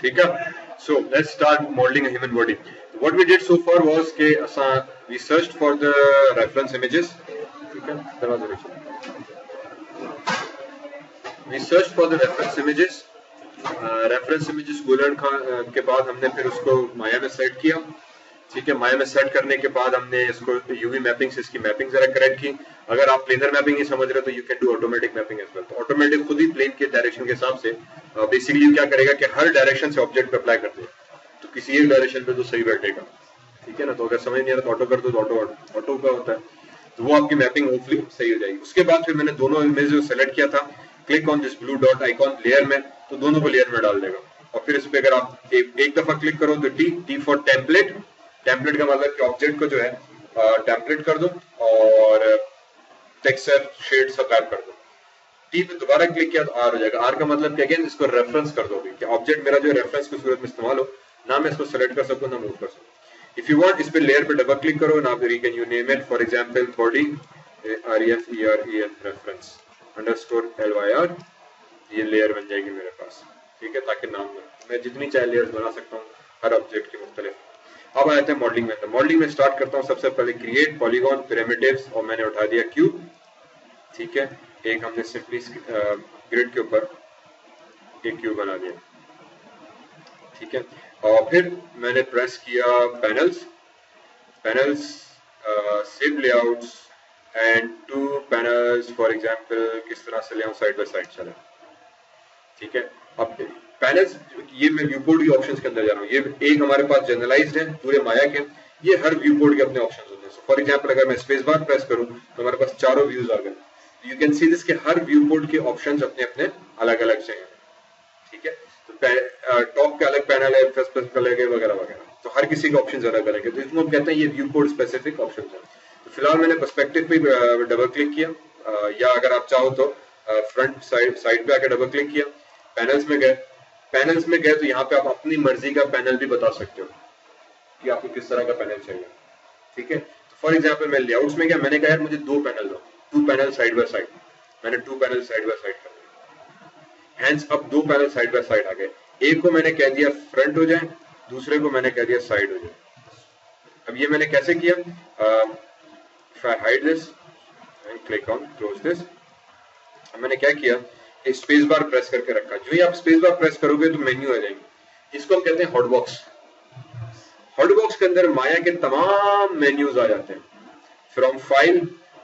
ठीक है. So let's start modeling a human body. What we did so far was कि we searched for the reference images. ठीक है, दरवाजा देखिए. We searched for the reference images. Reference images गोलन के बाद हमने फिर उसको माया में सेट किया. ठीक है, माया में सेट करने के बाद हमने इसको यूवी मैपिंग से इसकी मैपिंग जरा करेक्ट की. अगर आप प्लेनर मैपिंग ही समझ रहे हो तो you can do automatic mapping as well. तो ऑटोमेटिक खुद ही प्लेन के डायरेक्शन के हिसाब से बेसिकली क्या करेगा कि हर डायरेक्शन से ऑब्जेक्ट पे अप्लाई कर देगा. तो किसी एक डायरेक्शन पे तो सही बैठेगा. ठीक है ना. तो अगर समझ नहीं आ रहा तो ऑटो कर दो, तो ऑटो का होता है. तो वो आपकी मैपिंग होपफुली सही हो जाएगी. उसके बाद फिर मैंने दोनों इमेज सेलेक्ट किया था. Click on this blue dot icon layer में, तो दोनों को लेयर में डाल देगा. और फिर इस पे अगर आप एक दफा क्लिक करो तो टी फॉर टेम्पलेट. टेम्पलेट का मतलब कि ऑब्जेक्ट को जो है टेम्पलेट कर दो और टेक्सचर शेड सब ऐड कर दो. टी पे दोबारा क्लिक किया तो आर हो जाएगा. आर का मतलब कि अगेन इसको रेफरेंस कर दोगे कि ऑब्जेक्ट मेरा जो रेफरेंस की सूरत में इस्तेमाल हो, ना मैं इसको सेलेक्ट कर सकूं ना मूव कर सकूं. इफ यू वांट इस पे लेयर पे डबल क्लिक करो ना, फिर can you name it for example 4D REFEREN reference _LYR. ये लेयर बन जाएगी मेरे पास. ठीक है, ताकि नाम मैं जितनी चाहे लेयर्स बना सकता हूँ हर ऑब्जेक्ट के मुख्तलिफ. अब आते हैं मॉडलिंग में. मॉडलिंग में स्टार्ट करता हूँ सबसे पहले क्रिएट पॉलीगॉन पिरामिड्स और मैंने उठा दिया क्यूब. ठीक है, एक हमने सिंपली ग्रिड के ऊपर एक क्यूब बना दिया. ठीक है, और फिर मैंने प्रेस किया panels save layouts and 2 panels for example किस तरह से ले आऊं साइड बाय साइड चले. ठीक है, अब पैनल्स ये मैं व्यू पोर्ट के ऑप्शंस के अंदर जा रहा हूँ. ये एक हमारे पास जनरलाइज्ड है पूरे माया के. ये हर व्यू पोर्ट के अपने ऑप्शंस होते हैं. फॉर एग्जांपल अगर मैं स्पेस बार प्रेस करूं तो हमारे पास चारों व्यूज आ गए. यू कैन सी दिस के हर व्यू पोर्ट के ऑप्शंस अपने अपने अलग अलग से हैं. ठीक है, तो टॉप के अलग पैनल है, फर्स्ट पे अलग है, वगैरह वगैरह. तो हर किसी का ऑप्शन अलग अलग है. तो इसको हम कहते हैं ये व्यू पोर्ट स्पेसिफिक ऑप्शन है. तो फिलहाल मैंने पर्सपेक्टिव पे डबल क्लिक किया, या अगर आप चाहो तो फ्रंट साइड पे आकर डबल क्लिक किया. पैनल्स में गए तो यहाँ पे आप अपनी मर्जी का पैनल भी बता सकते हो कि आपको किस तरह का पैनल चाहिए. ठीक है, तो फॉर एग्जांपल मैं लेआउट्स में गया, मैंने कहा यार मुझे 2 पैनल दो, 2 पैनल साइड बाय साइड. मैंने 2 पैनल साइड बाय साइड कर दिया. हैंस अब 2 पैनल साइड बाय साइड आ गए. एक को मैंने कह दिया फ्रंट हो जाए, दूसरे को मैंने कह दिया साइड हो जाए. अब ये मैंने कैसे किया, if I hide this and click on close this. मैंने क्या किया, एक स्पेस बार प्रेस करके रखा. जो ही आप स्पेस बार प्रेस करोगे तो मेन्यू आ जाएगी. इसको हम कहते हैं हॉटबॉक्स. हॉटबॉक्स के अंदर माया के तमाम मेन्यूज आ जाते हैं, from file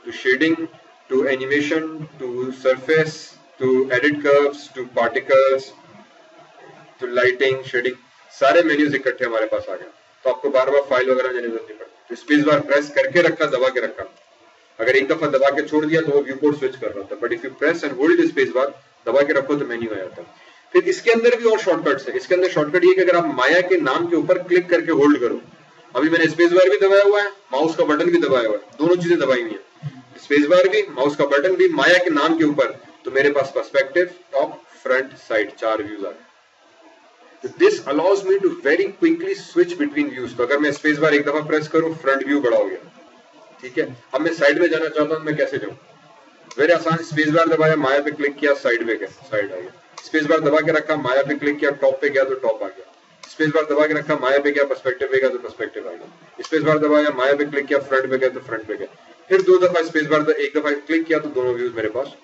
to shading to animation to surface to edit curves to particles to lighting shading. सारे मेन्यूज इकट्ठे हमारे पास आ गए. तो आपको बार बार फाइल वगैरह जाने की जरूरत नहीं पड़ती. तो स्पेस बार प्रेस करके रखा, दबा के रखा. अगर एक दफा दबा के छोड़ दिया तो वो व्यू पोर्ट स्विच कर रहा था. But if you press and hold space bar, दबा के रखो तो मेन्यू आ जाता है. फिर इसके अंदर भी और शॉर्टकट्स है. इसके अंदर शॉर्टकट ये कि अगर आप माया के नाम के ऊपर क्लिक करके होल्ड करो, अभी मैंने स्पेस बार भी दबाया हुआ है, माउस का बटन भी दबाया हुआ है, दोनों चीजें दबाई हुई है. स्पेस बार भी, माउस का बटन भी, माया के नाम के ऊपर, तो मेरे पास perspective, top, front, side 4 views आ गए. This allows me to very quickly switch between views. तो अगर मैं स्पेस बार एक दफा प्रेस करूं, फ्रंट व्यू बड़ा हो गया. ठीक है, अब मैं साइड में जाना चाहता हूं, मैं कैसे जाऊं? वेरी आसान. स्पेस बार दबाया, माया पे क्लिक किया, साइड में गया, साइड आ गया. स्पेस बार दबा के रखा, माया पे क्लिक किया, टॉप पे गया तो टॉप आ गया. स्पेस बार दबा के रखा, माया पे गया, पर्सपेक्टिव पे गया तो पर्सपेक्टिव आ गया. स्पेस बार दबाया, माया पे क्लिक किया, फ्रंट पे गया तो फ्रंट पे गया. फिर 2 दफा स्पेस बार, एक दफा क्लिक किया तो दोनों व्यूज मेरे पास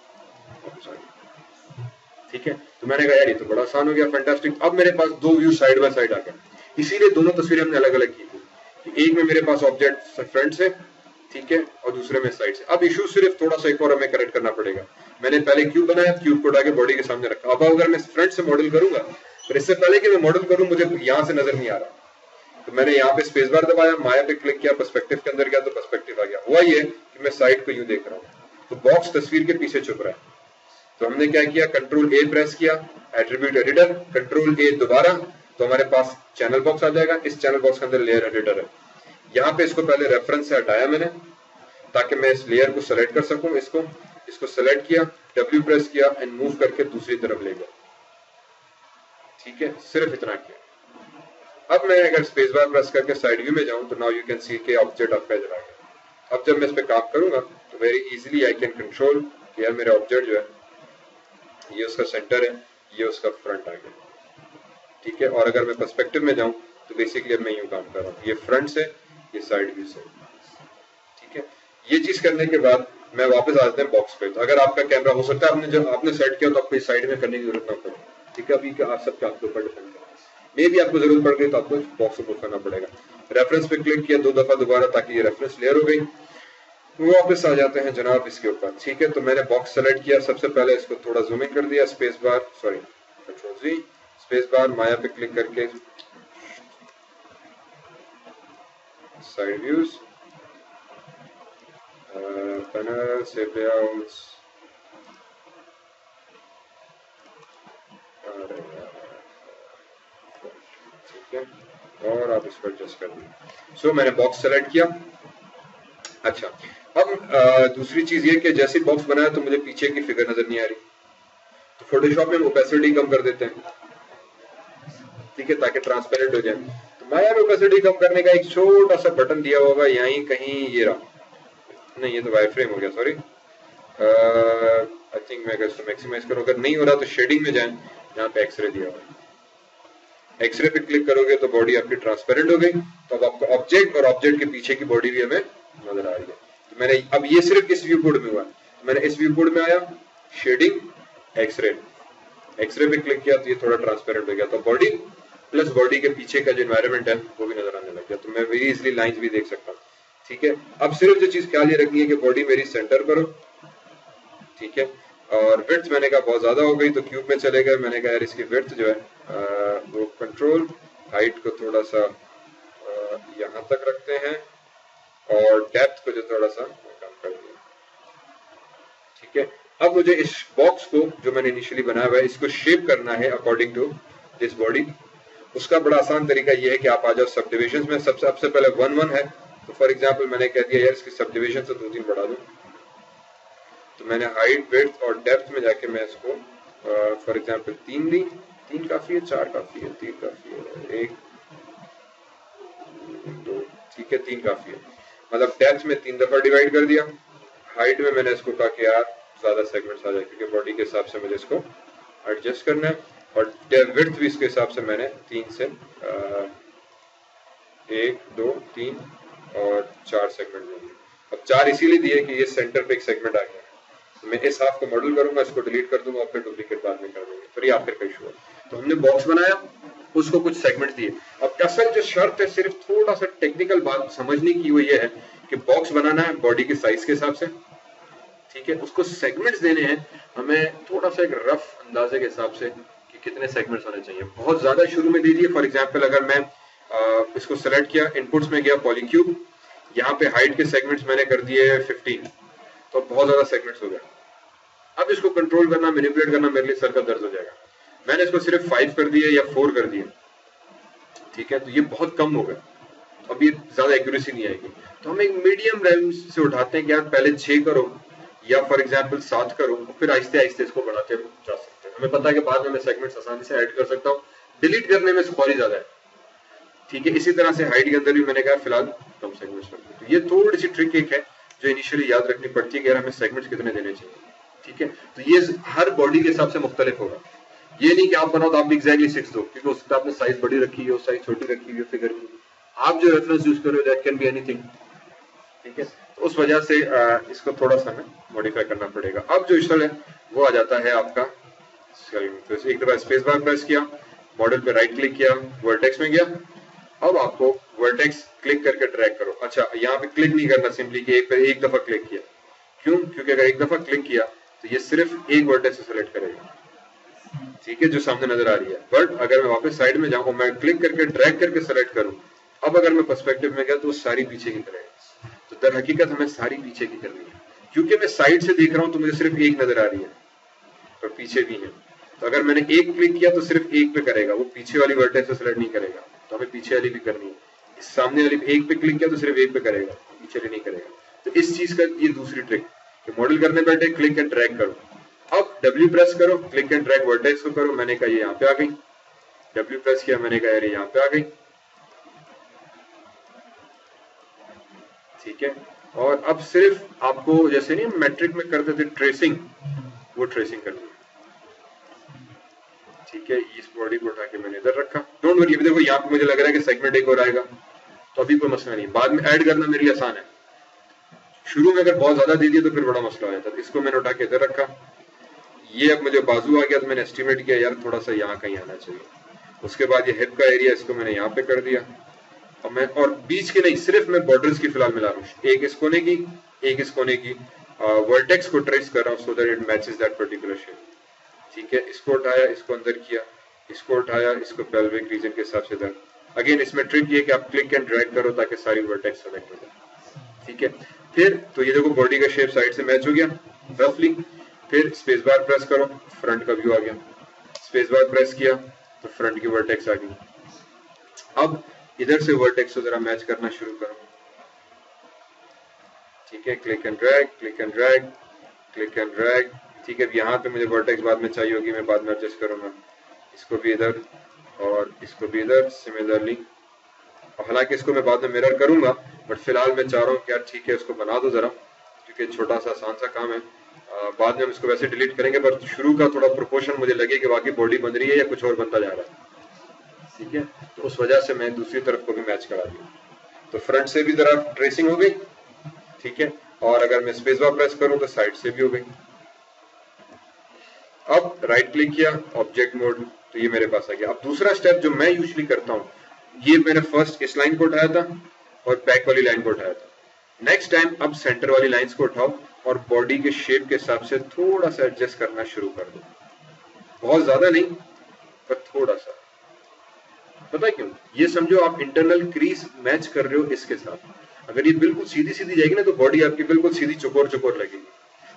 वापस आ गए. ठीक है, तो मैंने कहा यार ये तो बड़ा आसान हो गया, फैंटास्टिक. अब मेरे पास 2 व्यू साइड बाय साइड आ गए. इसीलिए दोनों तस्वीरें हमने अलग अलग की थी. एक में मेरे पास ऑब्जेक्ट फ्रंट से, ठीक है, और दूसरे में साइड से. अब इशू सिर्फ थोड़ा सा एक और हमें करेक्ट करना पड़ेगा. मैंने पहले क्यूब बनाया, क्यूब को उठा के बॉडी के सामने रखा. अब अगर मैं फ्रंट से मॉडल करूंगा, पर इससे पहले कि मैं मॉडल करूं मुझे यहां से नजर नहीं आ रहा. तो मैंने यहाँ पे स्पेस बार दबाया, माया पे क्लिक किया, पर्सपेक्टिव के अंदर गया तो पर्सपेक्टिव आ गया. हुआ ये कि मैं साइड को यूं देख रहा हूँ, तो बॉक्स तस्वीर के पीछे छुप रहा है. तो हमने क्या किया, कंट्रोल ए प्रेस किया, एट्रीब्यूट एडिटर, कंट्रोल ए दोबारा, तो हमारे पास चैनल बॉक्स आ जाएगा. इस चैनल बॉक्स के अंदर लेयर एडिटर है. यहाँ पे इसको पहले रेफरेंस से हटाया मैंने ताकि मैं इस लेयर को सेलेक्ट कर सकूं. इसको सेलेक्ट किया, डब्ल्यू प्रेस किया एंड मूव करके दूसरी तरफ ले गया. ठीक है, सिर्फ इतना किया. अब मैं अगर स्पेस बार प्रेस करके साइड व्यू में जाऊं तो नाउ यू कैन सी के ऑब्जेक्ट अब पे चला गया. अब जब मैं इस पे काम करूंगा तो very easily I can control कि यार मेरा ऑब्जेक्ट जो है ये उसका सेंटर है, ये उसका फ्रंट आ गया. ठीक है। और अगर मैं पर्सपेक्टिव में जाऊं तो बेसिकली अब मैं यूं काम कर रहा हूँ, ये फ्रंट से, ये साइड व्यू से, ठीक है। ये चीज करने के बाद मैं वापस आ जाते हैं बॉक्स पे। तो अगर आपका कैमरा हो सकता है आपने जब आपने सेट किया तो आपको इस साइड में करने की जरूरत ना पड़े, ठीक है। अभी आप सबके आपके ऊपर डिपेंड करता है, मे भी आपको जरूरत पड़ गई तो आपको बॉक्स को करना पड़ेगा। रेफरेंस पे क्लिक किया 2 दफा दोबारा ताकि ये रेफरेंस क्लियर हो गई। वापस आ जाते हैं जनाब इसके ऊपर, ठीक है। तो मैंने बॉक्स सेलेक्ट किया, सबसे पहले इसको थोड़ा जूम इन कर दिया, स्पेस बार सॉरी कंट्रोल जी, स्पेस बार माया पे क्लिक करके side views, panel save layouts, ठीक है। और आप इसको एडजस्ट कर दिए। सो मैंने बॉक्स सेलेक्ट किया। अच्छा, अब दूसरी चीज ये कि जैसे बॉक्स बनाया तो मुझे पीछे की फिगर नजर नहीं आ रही, तो फोटोशॉप में ओपेसिटी कम कर देते हैं, ठीक है, ताकि ट्रांसपेरेंट हो जाए। तो माया में ओपेसिटी कम करने का एक छोटा सा बटन दिया होगा यहीं कहीं, ये रहा, नहीं ये तो वाई फ्रेम हो गया, सॉरी। आई थिंक मैं इसको मैक्सिमाइज करूँ, अगर नहीं हो रहा तो शेडिंग में जाए, यहाँ पे एक्सरे दिया हुआ, एक्सरे पे क्लिक करोगे तो बॉडी आपकी ट्रांसपेरेंट हो गई। तो अब आपको ऑब्जेक्ट और ऑब्जेक्ट के पीछे की बॉडी भी हमें नजर आ रही है। तो मैंने अब ये सिर्फ इस व्यू कोड में हुआ, मैंने इस व्यू कोड में आया, शेडिंग, एक्सरे, एक्सरे पे क्लिक किया तो ये थोड़ा ट्रांसपेरेंट हो गया, तो बॉडी प्लस बॉडी के पीछे का जो एनवायरनमेंट है वो भी नजर आने लग गया। तो मैं वेरी इजिली लाइंस भी देख सकता हूँ, ठीक है। अब सिर्फ जो चीज ख्याल ये रखनी है कि बॉडी मेरी सेंटर पर हो, ठीक है। और विड्थ मैंने कहा बहुत ज्यादा हो गई तो क्यूब में चले गए, मैंने कहा यार इसकी विड्थ जो है वो कंट्रोल, हाइट को थोड़ा सा यहाँ तक रखते हैं और डेप्थ को जो थोड़ा सा कम कर दिया, ठीक है। अब मुझे इस बॉक्स को जो मैंने इनिशियली बनाया हुआ है इसको शेप करना है अकॉर्डिंग टू दिस बॉडी। उसका बड़ा आसान तरीका ये है कि आप आ जाओ सब डिविजन में, सबसे पहले 1 1 है, तो फॉर एग्जाम्पल मैंने कह दिया यार इसकी सब डिविजन से 2 3 बढ़ा दूं, तो मैंने हाइट, विड्थ और डेप्थ में जाके मैं इसको फॉर एग्जाम्पल 3 ली, 3 काफी है, 4 काफी है, 3 काफी है, 1 2, ठीक है, 3 काफी है। मतलब डेप्थ में 3 दफा डिवाइड कर दिया, हाइट में मैंने इसको कहा कि यार ज्यादा सेगमेंट्स आ जाए क्योंकि बॉडी के हिसाब से मुझे इसको एडजस्ट करना है, और विड्थ भी इसके हिसाब से मैंने 3 से 1 2 3 और 4 सेगमेंट दे दिए। अब 4 इसीलिए दिए कि ये सेंटर पे एक सेगमेंट आ गया, तो मैं इस हाफ को मॉडल करूंगा, इसको डिलीट कर दूंगा और फिर डुप्लीकेट बाद में कर देंगे, फिर ये आखिर का इशू है। तो हमने बॉक्स बनाया, उसको कुछ सेगमेंट दिए। अब असल जो शर्त है सिर्फ थोड़ा सा टेक्निकल बात समझने की, वो ये है कि बॉक्स बनाना है बॉडी के साइज के हिसाब से, ठीक है। उसको सेगमेंट्स देने हैं हमें थोड़ा सा एक रफ अंदाजे के हिसाब से कि कितने सेगमेंट्स होने चाहिए। बहुत ज्यादा शुरू में दे दिए, फॉर एग्जांपल अगर मैं इसको सेलेक्ट किया, इनपुट्स में गया पॉलीक्यूब, यहाँ पे हाइट के सेगमेंट्स मैंने कर दिए 15, तो बहुत ज्यादा सेगमेंट्स हो गया। अब इसको कंट्रोल करना, मैनिपुलेट करना मेरे लिए सर का दर्द हो जाएगा। मैंने इसको सिर्फ 5 कर दिए या 4 कर दिए, ठीक है, तो ये बहुत कम हो गया, अब ये ज्यादा एक्यूरेसी नहीं आएगी। तो हम एक मीडियम रेंज से उठाते हैं कि यार पहले 6 करो या फॉर एग्जांपल 7 करो, फिर आहिस्ते आहिस्ते इसको बढ़ाते जा सकते हैं। हमें पता है कि बाद में मैं सेगमेंट्स आसानी से ऐड कर सकता हूँ, डिलीट करने में सॉरी ज्यादा है, ठीक है। इसी तरह से हाइट के अंदर भी मैंने कहा फिलहाल कम सेगमेंट्स रखते हैं। तो ये थोड़ी सी ट्रिक एक है जो इनिशियली याद रखनी पड़ती है कि यार हमें सेगमेंट्स कितने देने चाहिए, ठीक है। तो ये हर बॉडी के हिसाब से मुख्तलिफ होगा, ये नहीं कि आप बनाओ तो आप एग्जैक्टली 6 दो, क्योंकि उसका आपने साइज बड़ी रखी है, साइज छोटी रखी हुई है फिगर की, आप जो रेफरेंस यूज कर रहे हो दैट कैन बी एनीथिंग, ठीक है। तो उस वजह से इसको थोड़ा सा हमें मॉडिफाई करना पड़ेगा। अब जो इशल है वो आ जाता है आपका, तो एक दफा स्पेस बार प्रेस किया, मॉडल पे राइट क्लिक किया, वर्टेक्स में गया, अब आपको वर्टेक्स क्लिक करके ड्रैग करो। अच्छा, यहाँ पे क्लिक नहीं करना, सिंपली कि एक दफा क्लिक किया, क्यों? क्योंकि अगर एक दफा क्लिक किया तो ये सिर्फ एक वर्टेक्स सेलेक्ट करेगा, ठीक है, जो सामने नजर आ रही है। बट अगर मैं वापस साइड में जाऊँ, मैं क्लिक करके ड्रैग करके सेलेक्ट करूं, अब अगर मैं पर्सपेक्टिव में गया तो वो सारी पीछे की करेगा। तो दर हकीकत हमें सारी पीछे की करनी है, क्योंकि मैं साइड से देख रहा हूं तो मुझे सिर्फ एक नजर आ रही है और पीछे भी है। तो अगर मैंने एक क्लिक किया तो सिर्फ एक पे करेगा, वो पीछे वाली वर्टेक्स से सेलेक्ट नहीं करेगा, तो हमें पीछे वाली भी करनी है। इस सामने वाली एक पे क्लिक किया तो सिर्फ एक पे करेगा, पीछे वाली नहीं करेगा। तो इस चीज का ये दूसरी ट्रिक कि मॉडल करने बैठे क्लिक एंड ड्रैग करो, अब W प्रेस करो, क्लिक एंड ड्रैग वर्टेक्स को करो, मैंने कहा ये यहाँ पे आ गई, W प्रेस किया, मैंने कहा यार यहाँ पे आ गई, ठीक है। और अब सिर्फ आपको जैसे नहीं मैट्रिक में करते थे ट्रेसिंग, वो ट्रेसिंग करनी है, ठीक ठीक है, इस बॉडी को उठा के मैंने इधर रखा। डोंट वरी, अभी देखो यहाँ पे मुझे लग रहा है कि सेगमेंट एक और आएगा, तो अभी कोई मसला नहीं, बाद में ऐड करना मेरे लिए आसान है। शुरू में अगर बहुत ज्यादा दे दिया तो फिर बड़ा मसला हो जाता है। इसको मैंने उठा के इधर रखा, ये अब मुझे बाजू आ गया, तो मैंने एस्टिमेट किया यार थोड़ा सा यहाँ कहीं आना चाहिए। उसके बाद ये हिप का एरिया, इसको मैंने यहाँ पे कर दिया। और मैं, और बीच के नहीं, सिर्फ मैं बॉर्डर्स की फिलहाल मिला रहा हूँ, एक इस कोने की, एक इस कोने की, वर्टेक्स को ट्रेस कर रहा हूँ so that it matches that particular shape. ठीक है, इसको उठाया, इसको अंदर किया, इसको उठाया, इसको पेल्विक रीजन के हिसाब से इधर। अगेन इसमें ट्रिक ये कि आप क्लिक एंड ड्रैग करो ताकि सारी वर्टेक्स सेलेक्ट हो जाए। ठीक है, फिर तो ये देखो बॉडी का शेप साइड से मैच हो गया रफली। फिर स्पेस बार प्रेस करो, फ्रंट का व्यू आ गया। स्पेस बार प्रेस किया तो फ्रंट की वर्टेक्स आ गई। अब इधर से वर्टेक्स को जरा मैच करना शुरू करो। ठीक है, click and drag, click and drag, click and drag. ठीक है, यहाँ पे मुझे वर्टेक्स बाद में चाहिए होगी, मैं बाद में एडजस्ट करूंगा। इसको भी इधर और इसको भी इधर सिमिलरली। हालांकि इसको मैं बाद में मिरर करूंगा, बट फिलहाल मैं चाह रहा हूँ कि यार ठीक है इसको बना दो जरा, क्योंकि छोटा सा आसान सा काम है। बाद में हम इसको वैसे डिलीट करेंगे, पर शुरू का थोड़ा प्रोपोर्शन मुझे लगे कि वाकई बॉडी बन रही है या कुछ और बनता जा रहा है। ठीक है, तो उस वजह से मैं दूसरी तरफ को भी मैच करा दिया। तो फ्रंट से भी जरा ट्रेसिंग हो गई। ठीक है, और अगर मैं स्पेस बार प्रेस करूं तो साइड से भी हो गई। अब राइट क्लिक किया, ऑब्जेक्ट मोड, तो ये मेरे पास आ गया। अब दूसरा स्टेप जो मैं यूजुअली करता हूँ, ये मैंने फर्स्ट इस लाइन को उठाया था और बैक वाली लाइन को उठाया था। नेक्स्ट टाइम अब सेंटर वाली लाइंस को उठाओ और बॉडी के शेप के हिसाब से थोड़ा सा एडजस्ट करना शुरू कर दो। बहुत ज्यादा नहीं, पर थोड़ा सा। पता है क्यों? ये समझो आप इंटरनल क्रीज मैच कर रहे हो इसके साथ। अगर ये बिल्कुल सीधी सीधी जाएगी ना तो बॉडी आपकी बिल्कुल सीधी चौकोर चौकोर लगेगी।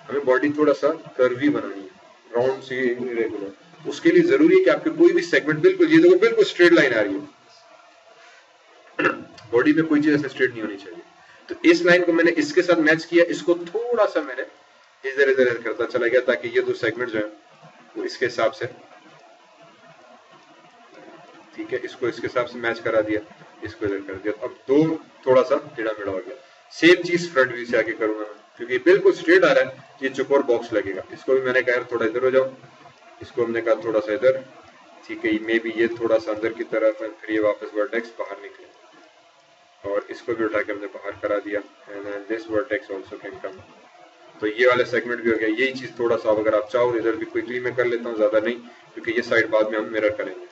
हमें बॉडी थोड़ा सा कर्वी बनानी है, राउंड सी रेगुलर। उसके लिए जरूरी है कि आपके कोई भी सेगमेंट बिल्कुल, ये देखो बिल्कुल स्ट्रेट लाइन आ रही है। बॉडी में कोई चीज ऐसे स्ट्रेट नहीं होनी चाहिए। तो इस लाइन को मैंने इसके साथ मैच किया, इसको थोड़ा सा मैंने इधर इधर करता चला गया ताकि ये दो सेगमेंट जो है वो इसके हिसाब से, ठीक है, इसको इसके हिसाब से मैच करा दिया, इसको इधर कर दिया। अब दो थोड़ा सा टेढ़ा मेढ़ा हो गया। सेम चीज फ्रंट व्यू से आगे करूंगा मैं, क्योंकि बिल्कुल स्ट्रेट आ रहा है, ये चौकोर बॉक्स लगेगा। इसको भी मैंने कहा थोड़ा इधर हो जाओ, इसको हमने कहा थोड़ा सा इधर। ठीक है, मे बी ये थोड़ा सा अंदर की तरफ है, फिर ये वापस वर्टेक्स बाहर निकले, और इसको भी उठा के हमने बाहर करा दिया। And this vertex also can come. तो ये वाला सेगमेंट भी हो गया। यही चीज थोड़ा सा अगर आप चाहो इधर भी क्विकली में कर लेता हूँ, ज्यादा नहीं, क्योंकि ये साइड बाद में हम मिरर करेंगे।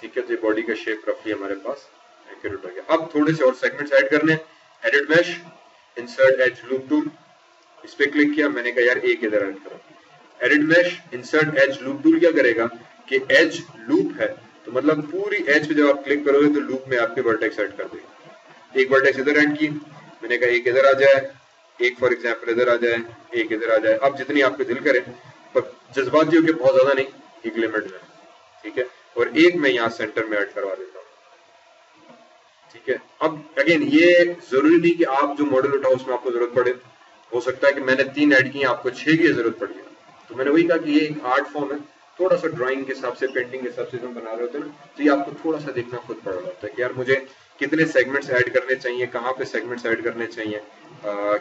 ठीक है, तो बॉडी का शेप रफली हमारे पास एक्यूरेट हो गया। अब थोड़े से और सेगमेंट्स ऐड करने हैं। Edit mesh, insert edge loop tool, इस पे क्लिक किया, मैंने कहा यार एक इधर ऐड करो। Edit mesh, insert edge loop tool क्या करेगा कि एज लूप है, तो मतलब पूरी एज पे जब आप क्लिक करोगे तो लूप में आपके वर्टेक्स ऐड कर देगा। एक वर्टेक्स इधर ऐड की, मैंने कहा एक इधर आ जाए, एक फॉर एग्जांपल इधर आ जाए, एक इधर आ जाए। अब जितनी आपको दिल करे, पर जज्बाती होकर बहुत ज्यादा नहीं, एक लिमिट में। ठीक है, और एक मैं यहाँ सेंटर में ऐड करवा देता हूँ। ठीक है, अब अगेन ये जरूरी नहीं कि आप जो मॉडल उठाओ उसमें आपको जरूरत पड़े। हो सकता है कि मैंने 3 ऐड की, आपको 6 की जरूरत पड़ी है। तो मैंने वही कहा कि ये एक आर्ट फॉर्म है, थोड़ा सा ड्राइंग के हिसाब से, पेंटिंग के हिसाब से हम बना रहे होते हैं ना, तो ये आपको थोड़ा सा देखना खुद पड़ रहा होता है कि यार मुझे कितने सेगमेंट्स ऐड करने चाहिए, कहाँ पे सेगमेंट्स ऐड करने चाहिए,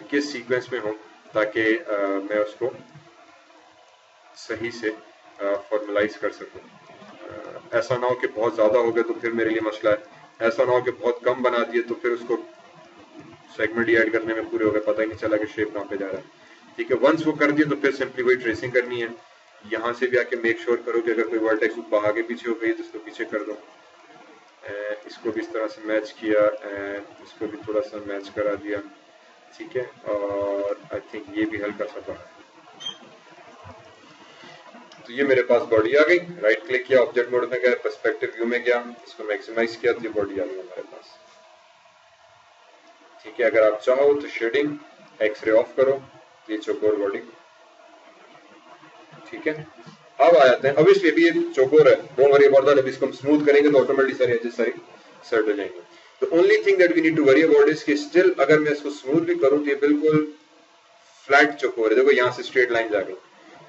किस सीक्वेंस में हो, ताकि मैं उसको सही से फॉर्मलाइज कर सकूं। ऐसा ना हो कि बहुत ज्यादा हो गया तो फिर मेरे लिए मसला है, ऐसा ना हो कि बहुत कम बना दिए तो फिर उसको सेगमेंट ही ऐड करने में पूरे हो गए, पता ही नहीं चला कि शेप कहाँ पे जा रहा है। ठीक है, वंस वो कर दिए तो फिर सिंपली वही ट्रेसिंग करनी है। यहाँ से भी आके मेक श्योर करो कि अगर कोई वर्टेक्स ऊपर आगे पीछे हो गई तो इसको पीछे कर दो। इसको भी इस तरह से मैच किया, इसको भी थोड़ा सा मैच करा दिया। ठीक है, और आई थिंक ये भी हल्का सा बना। तो ये मेरे पास बॉडी आ गई। राइट क्लिक किया, ऑब्जेक्ट मोड में गया, पर्सपेक्टिव व्यू में गया, इसको मैक्सिमाइज किया, तो ये बॉडी आ गई हमारे पास। ठीक है, अगर आप चाहो तो शेडिंग एक्सरे ऑफ करो, ये चौकोर बॉडी। ठीक है, अब आ जाते हैं, ऑब्वियसली अभी ये चौकोर है, डोंट वरी अबाउट दैट। अभी इसको हम स्मूथ करेंगे तो ऑटोमेटिकली सारी एजेस सारी सेट हो जाएंगे। The only thing that we need to worry about is कि स्टिल अगर मैं इसको स्मूथ भी करूं तो ये बिल्कुल फ्लैट चौकोर है। देखो यहाँ से स्ट्रेट लाइन आ गई,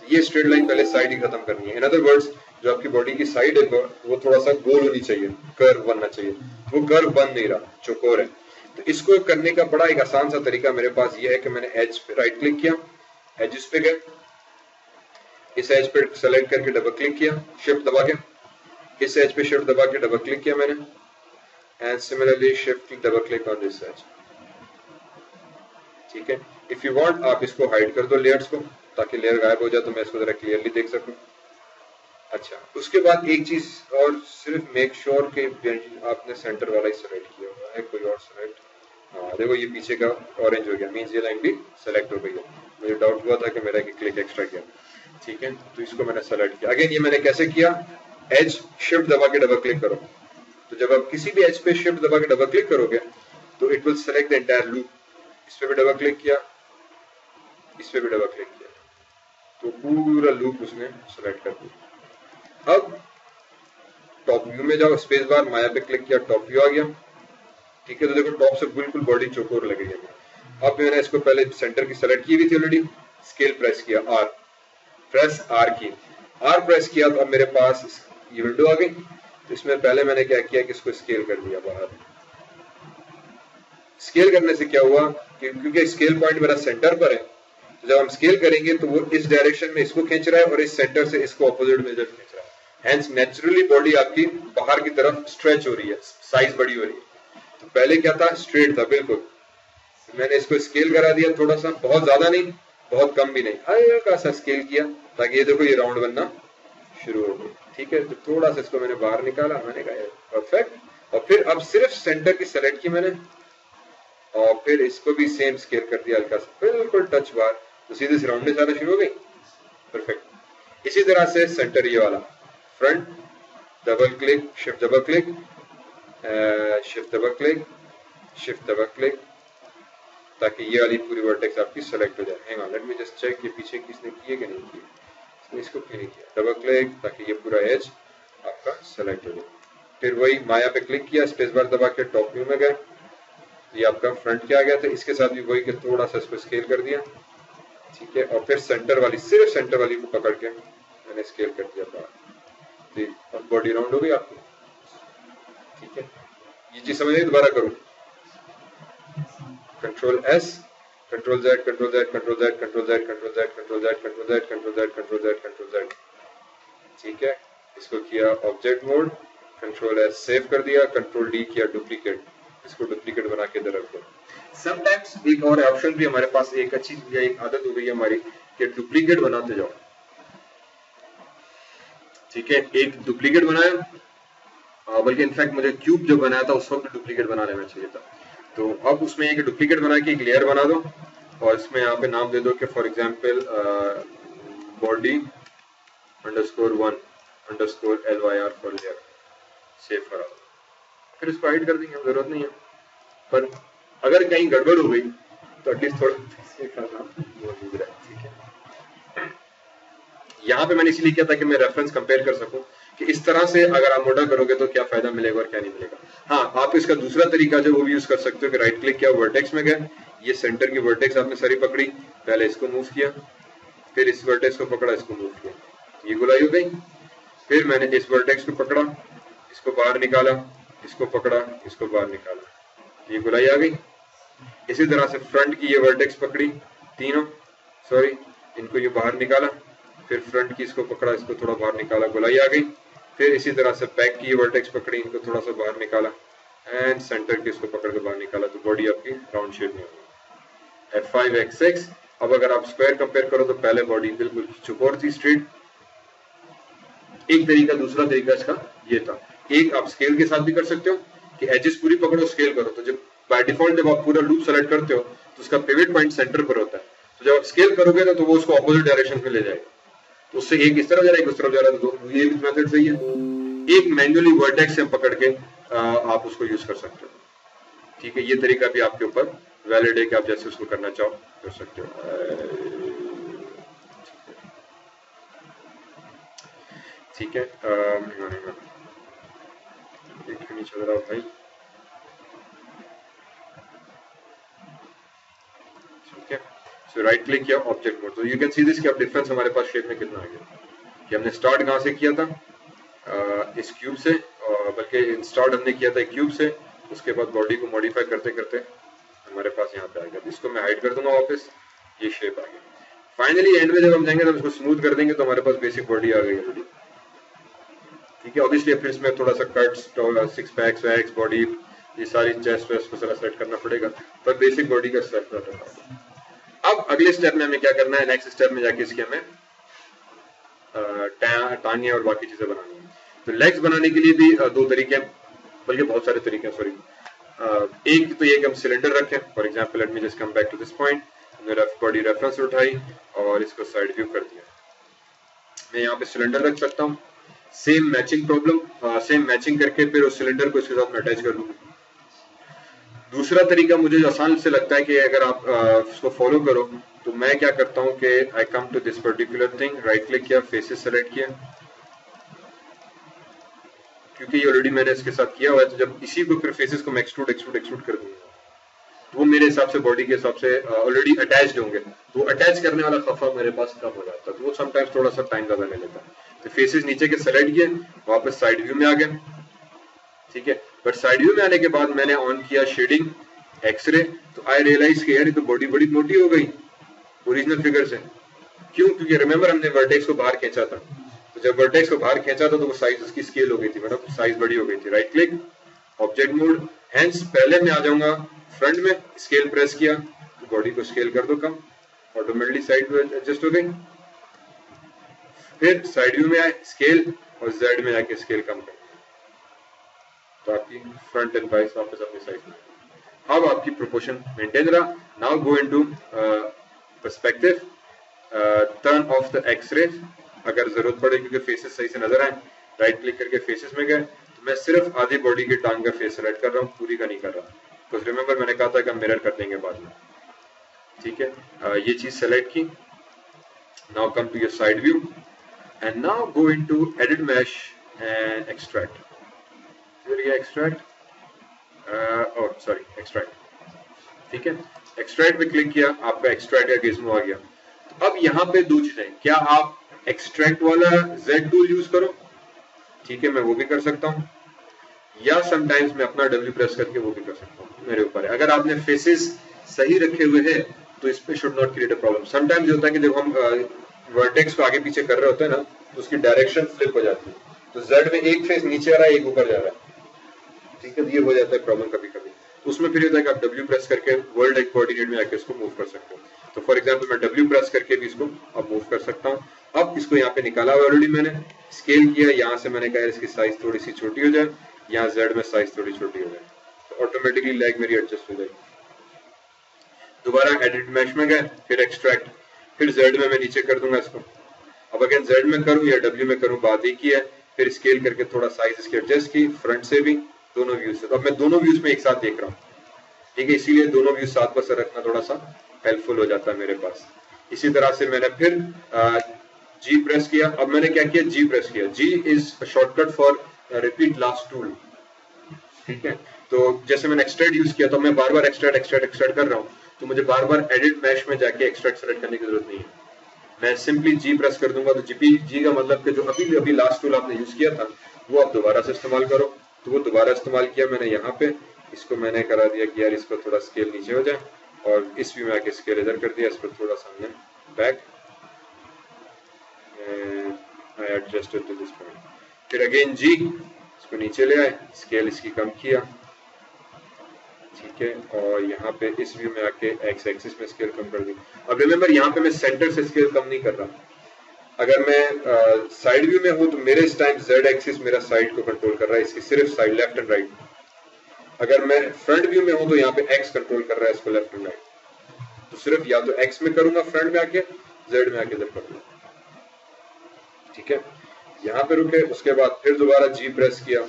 ये स्ट्रेट लाइन पहले साइड ही खत्म करनी है। इन अदर वर्ड्स, जो आपकी बॉडी की साइड है वो थोड़ा सा गोल होनी चाहिए, कर्व बनना चाहिए। वो कर्व बन नहीं रहा, चौकोर है। तो इसको करने का बड़ा एक आसान सा तरीका मेरे पास ये है कि मैंने एज पे राइट क्लिक किया, एजेस पे गए, इस एज पे सेलेक्ट करके डबल क्लिक किया, शिफ्ट दबा के, इस एज पे शिफ्ट दबा के डबल क्लिक किया मैंने, and similarly shift double click on this edge. ठीक है, इफ यू वांट आप इसको हाइड कर दो लेयर्स को, ताकि लेयर गायब हो जाए तो मैं इसको जरा क्लियरली देख सकूं। अच्छा, उसके बाद एक चीज और, सिर्फ मेक श्योर कि आपने सेंटर वाला ही सेलेक्ट किया हुआ है, कोई और सेलेक्ट, हाँ देखो ये पीछे का ऑरेंज हो गया, मींस ये लाइन भी सेलेक्ट हो गई है। मुझे डाउट हुआ था कि मेरा एक क्लिक एक्स्ट्रा किया। ठीक है, तो इसको मैंने सेलेक्ट किया। अगेन ये मैंने कैसे किया, एज शिफ्ट दबा के डबल क्लिक करो, तो जब आप किसी भी एज पे शिफ्ट दबा के डबल क्लिक करोगे तो it will select the entire loop. इस पे भी डबल क्लिक किया, इस पे भी डबल क्लिक किया, तो पूरा लूप उसने सेलेक्ट कर दिया। अब टॉप व्यू में जाओ, स्पेस बार माया पे क्लिक किया, टॉप व्यू आ गया। ठीक है, तो देखो टॉप से बिल्कुल बॉडी चौकोर लग रही है। अब मैंने इसको पहले सेंटर की सेलेक्ट की हुई थी ऑलरेडी, स्केल प्रेस किया, आर प्रेस आर की, आर प्रेस किया तो अब मेरे पास ये विंडो आ गई। तो इसमें पहले मैंने क्या किया कि इसको स्केल कर दिया बाहर। स्केल करने से क्या हुआ कि क्योंकि स्केल पॉइंट मेरा सेंटर पर है, तो जब हम स्केल करेंगे तो वो इस डायरेक्शन में इसको खींच रहा है और इस सेंटर से इसको अपोजिट में जब खींच रहा है, हेंस नेचुरली बॉडी आपकी बाहर की तरफ स्ट्रेच हो रही है, साइज बड़ी हो रही है। तो पहले क्या था, स्ट्रेट था बिल्कुल, मैंने इसको स्केल करा दिया थोड़ा सा, बहुत ज्यादा नहीं बहुत कम भी नहीं, हल्का सा स्केल किया ताकि ये देखो ये राउंड बनना शुरू हो गई। ठीक है, तो थोड़ा सा इसको मैंने बाहर निकाला, मैंने कहा परफेक्ट। और फिर अब सिर्फ सेंटर की सेलेक्ट की मैंने, और फिर इसको भी सेम स्केल कर दिया हल्का सा, बिल्कुल टच बार, तो सीधे से राउंडनेस आना शुरू हो गई। परफेक्ट। इसी तरह से सेंटर ये वाला, front double click, shift double click, shift double click, shift double click, ताकि ये वाली पूरी वर्टेक्स आपकी सेलेक्ट हो जाए। Hang on, let me just check ये पीछे किसने किए कि नहीं किए, इसने इसको क्यों नहीं किया। डबल क्लिक ताकि ये पूरा एज आपका सेलेक्ट हो जाए। फिर वही माया पे क्लिक किया, स्पेस बार दबा के टॉप व्यू में गए, ये आपका फ्रंट क्या आ गया था। इसके साथ भी वही कि थोड़ा सा इसको स्केल कर दिया। ठीक है, और फिर सेंटर वाली, सिर्फ सेंटर वाली को पकड़ के मैंने स्केल कर दिया बाहर, और बॉडी राउंड हो गई आपकी। ठीक है, ये चीज समझिए, दोबारा करूं, control S, control Z, control Z, control Z, control Z, control Z, control Z, control Z, control Z, control Z, control Z. ठीक है, इसको किया object mode, control S save कर दिया, कंट्रोल डी किया डुप्लीकेट, इसको डुप्लीकेट बना के इधर रख दो। समटाइम्स एक और ऑप्शन भी हमारे पास, एक अच्छी या एक आदत हो गई है हमारी कि डुप्लीकेट बनाते जाओ। ठीक है, एक डुप्लीकेट बनाया, बल्कि इनफैक्ट मुझे क्यूब जो बनाया था उस वक्त डुप्लीकेट बना लेना चाहिए था। तो अब उसमें एक डुप्लीकेट बना के एक लेयर बना दो, और इसमें यहाँ पे नाम दे दो कि for example body _1 _LYR for layer, save करा दो। फिर इसको हाइड कर देंगे, जरूरत नहीं है। पर अगर कहीं गड़बड़ हो गई तो एटलीस्ट थोड़ा मौजूद रहे। ठीक है, यहाँ पे मैंने इसलिए किया था कि मैं रेफरेंस कंपेयर कर सकूं कि इस तरह से अगर आप मोटा करोगे तो क्या फायदा मिलेगा और क्या नहीं मिलेगा। हाँ, आप इसका दूसरा तरीका जो वो भी यूज कर सकते हो कि राइट क्लिक किया, वर्टेक्स में गए, ये सेंटर की वर्टेक्स आपने सारी पकड़ी, पहले इसको मूव किया, फिर इस वर्टेक्स को पकड़ा, इसको मूव किया, ये गुलाई हो गई। फिर मैंने इस वर्टेक्स को पकड़ा, इसको बाहर निकाला, इसको पकड़ा, इसको बाहर निकाला, ये गुलाई आ गई। इसी तरह से फ्रंट की ये वर्टेक्स पकड़ी, तीनों सॉरी, इनको ये बाहर निकाला, फिर फ्रंट की इसको पकड़ा, इसको थोड़ा बाहर निकाला, गुलाई आ गई। फिर इसी तरह से बैक की ये वर्टेक्स पकड़ी, इनको थोड़ा सा बाहर निकाला, एंड सेंटर की इसको पकड़ के बाहर निकाला, तो बॉडी आपकी राउंड शेप में होगी। F5 X6। अब अगर आप स्क्वायर कंपेयर करो तो पहले बॉडी बिल्कुल चौकोर थी, स्ट्रेट, एक तरीका। दूसरा तरीका इसका ये था, एक आप स्केल के साथ भी कर सकते हो कि एजेस पूरी पकड़ो, स्केल करो, तो जब बाय डिफॉल्ट जब आप पूरा लूप सेलेक्ट करते हो तो उसका पिवट पॉइंट सेंटर पर होता है, तो जब आप स्केल करोगे ना तो वो उसको ऑपोजिट डायरेक्शन में ले जाएगा, तो उससे एक इस तरफ जा रहा है, एक उस तरफ जा रहा है, तो ये भी मेथड सही है। एक मैन्युअली वर्टेक्स से पकड़ के आप उसको यूज कर सकते हो। ठीक है, ये तरीका भी आपके ऊपर वैलिड है कि आप जैसे उसको करना चाहो कर सकते हो। ठीक है, एक नहीं चल रहा भाई। ठीक है, सो राइट क्लिक किया, ऑब्जेक्ट मोड, तो यू कैन सी दिस कि अब डिफरेंस हमारे पास शेप में कितना आ गया कि हमने स्टार्ट कहाँ से किया था, इस क्यूब से, बल्कि स्टार्ट हमने किया था एक क्यूब से, उसके बाद बॉडी को मॉडिफाई करते करते हमारे पास यहाँ पे आ गया। इसको मैं हाइड कर दूंगा वापस, ये शेप आ गया। फाइनली एंड में जब हम जाएंगे तो इसको स्मूथ कर देंगे तो हमारे पास बेसिक बॉडी आ गई ऑलरेडी। ठीक है, ऑब्वियसली फिर इसमें थोड़ा सा cuts, six packs wax, body, ये सारी चेस्ट वेस्ट को सारा सेट करना पड़ेगा, पर बेसिक बॉडी का सेट करना पड़ेगा। अब अगले स्टेप में हमें क्या करना है, नेक्स्ट स्टेप में जाके इसके हमें टांगे और बाकी चीजें बनानी है। तो लेग्स बनाने के लिए भी दो तरीके हैं, बल्कि बहुत सारे तरीके हैं, सॉरी। एक तो ये कि हम सिलेंडर रखें, for example let me just come back to this point, मैंने बॉडी रेफरेंस उठाई और इसको साइड व्यू कर दिया। मैं यहाँ पे सिलेंडर रख सकता हूँ, same matching problem, same matching करके फिर उस सिलेंडर को इसके साथ में अटैच कर दूंगा। दूसरा तरीका मुझे आसान से लगता है कि अगर आप इसको फॉलो करो तो मैं क्या करता हूँ कि I come to this particular thing, right click किया, फेसेस सेलेक्ट किया, क्योंकि ये ऑलरेडी मैंने इसके साथ किया हुआ है, तो जब इसी को फिर फेसेस को मैं एक्सट्रूड कर दूंगा तो वो मेरे हिसाब से बॉडी के हिसाब से ऑलरेडी अटैच्ड होंगे, तो अटैच करने वाला खफा मेरे पास कम हो जाता है, तो वो समटाइम्स थोड़ा सा टाइम ज्यादा ले लेता है। तो फेसेस नीचे के सेलेक्ट किए, वापस साइड व्यू में आ गए, ठीक है। बट साइड व्यू में आने के बाद मैंने ऑन किया शेडिंग, एक्सरे, तो आई रियलाइज कि यार ये तो बॉडी बड़ी मोटी हो गई ओरिजिनल फिगर से। क्यों? क्योंकि रिमेंबर हमने वर्टेक्स को बाहर खींचा था, तो जब वर्टेक्स को बाहर खींचा था तो वो साइज उसकी स्केल हो गई थी, मतलब साइज बड़ी हो गई थी। Right click, object mode, hence पहले मैं आ जाऊंगा फ्रंट में, स्केल प्रेस किया तो बॉडी को स्केल कर दो कम, ऑटोमेटिकली साइड में एडजस्ट हो गई। फिर साइड व्यू में आए, स्केल, और जेड में आके स्केल कम कर, तो आपकी फ्रंट एंड बाइस वापस अपनी साइज में। अब आपकी प्रोपोर्शन मेंटेन रहा। Now go into perspective, turn off the x-ray, अगर जरूरत पड़े क्योंकि फेसेस सही से नजर आए, राइट क्लिक करके फेसेस में गए, तो मैं सिर्फ आधी बॉडी की टांग का फेस सेलेक्ट कर रहा हूँ, पूरी का नहीं कर रहा, बिकॉज रिमेंबर मैंने कहा था कि हम मिरर कर देंगे बाद में, ठीक है। ये चीज सेलेक्ट की। Now come to your side view and now go into edit mesh and extract, extract, sorry extract, ठीक है। एक्सट्रैक्ट पे क्लिक किया, आपका एक्सट्रैक्ट का गिज़्मो आ गया। तो अब यहाँ पे दो चीजें, क्या आप एक्सट्रैक्ट वाला Z टूल यूज करो, ठीक है, मैं वो भी कर सकता हूँ, या समटाइम्स मैं अपना W प्रेस करके वो भी कर सकता हूँ, मेरे ऊपर है। अगर आपने फेसेस सही रखे हुए हैं तो इस पे should not create a problem. Sometimes होता है कि जब हम वर्टेक्स को आगे पीछे कर रहे होते हैं ना, तो उसकी डायरेक्शन फ्लिप हो जाती है, तो Z में एक फेस नीचे आ रहा है, एक ऊपर जा रहा है, ठीक है, ये हो जाता है प्रॉब्लम कभी कभी। तो उसमें फिर होता है कि आप W प्रेस करके वर्ल्ड एक कोऑर्डिनेट में आके इसको मूव कर सकते हो। तो फॉर एग्जांपल मैं W प्रेस करके भी इसको अब मूव कर सकता हूँ। अब इसको यहाँ पे निकाला हुआ ऑलरेडी मैंने, स्केल किया, यहाँ से मैंने कहा इसकी साइज थोड़ी सी छोटी हो जाए, यहाँ Z में साइज थोड़ी छोटी हो जाए, तो ऑटोमेटिकली लेग मेरी एडजस्ट हो जाएगी। दोबारा एडिट मैश में गए, फिर एक्सट्रैक्ट, फिर Z में मैं नीचे कर दूंगा इसको। अब अगर Z में करूँ या W में करूँ बात एक ही है। फिर स्केल करके थोड़ा साइज इसकी एडजस्ट की, फ्रंट से भी, दोनों व्यूज से। तो अब मैं दोनों व्यूज में एक साथ देख रहा हूँ, ठीक है, इसीलिए दोनों व्यूज साथ पर से रखना थोड़ा सा हेल्पफुल हो जाता है मेरे पास। इसी तरह से मैंने फिर G प्रेस किया। अब मैंने क्या किया, G प्रेस किया। G is shortcut for repeat last tool, ठीक है। तो जैसे मैंने एक्सट्रैक्ट यूज किया, तो मैं बार बार एक्सट्रैक्ट कर रहा हूँ, तो मुझे बार बार एडिट मैश में जाके एक्सट्रैक्ट सेलेक्ट करने की जरूरत नहीं है। मैं सिंपली G प्रेस कर दूंगा, तो G का मतलब कि जो अभी लास्ट टूल आपने यूज किया था वो आप दोबारा से इस्तेमाल करो, तो वो दोबारा इस्तेमाल किया मैंने यहाँ पे। इसको मैंने करा दिया कि यार इसको थोड़ा स्केल नीचे हो जाए, और इस व्यू में आके स्केल इधर कर दिया, इसको थोड़ा सा हमने back, I adjusted to this point. फिर अगेन G, इसको नीचे ले आए, स्केल इसकी कम किया, ठीक है, और यहाँ पे इस व्यू में आके एक्स एक्सिस में स्केल कम कर दी। अब रिमेंबर यहाँ पे मैं सेंटर से स्केल कम नहीं कर रहा। अगर मैं साइड व्यू में हूँ तो मेरे इस टाइम Z एक्सिस मेरा साइड को कंट्रोल कर रहा है, इसकी सिर्फ साइड लेफ्ट एंड राइट। अगर मैं फ्रंट व्यू में हूँ तो यहाँ पे X कंट्रोल कर रहा है इसको लेफ्ट एंड राइट। तो सिर्फ या तो X में करूंगा फ्रंट में आके, Z में आके इधर करूंगा, ठीक है। यहाँ पे रुके, उसके बाद फिर दोबारा G प्रेस किया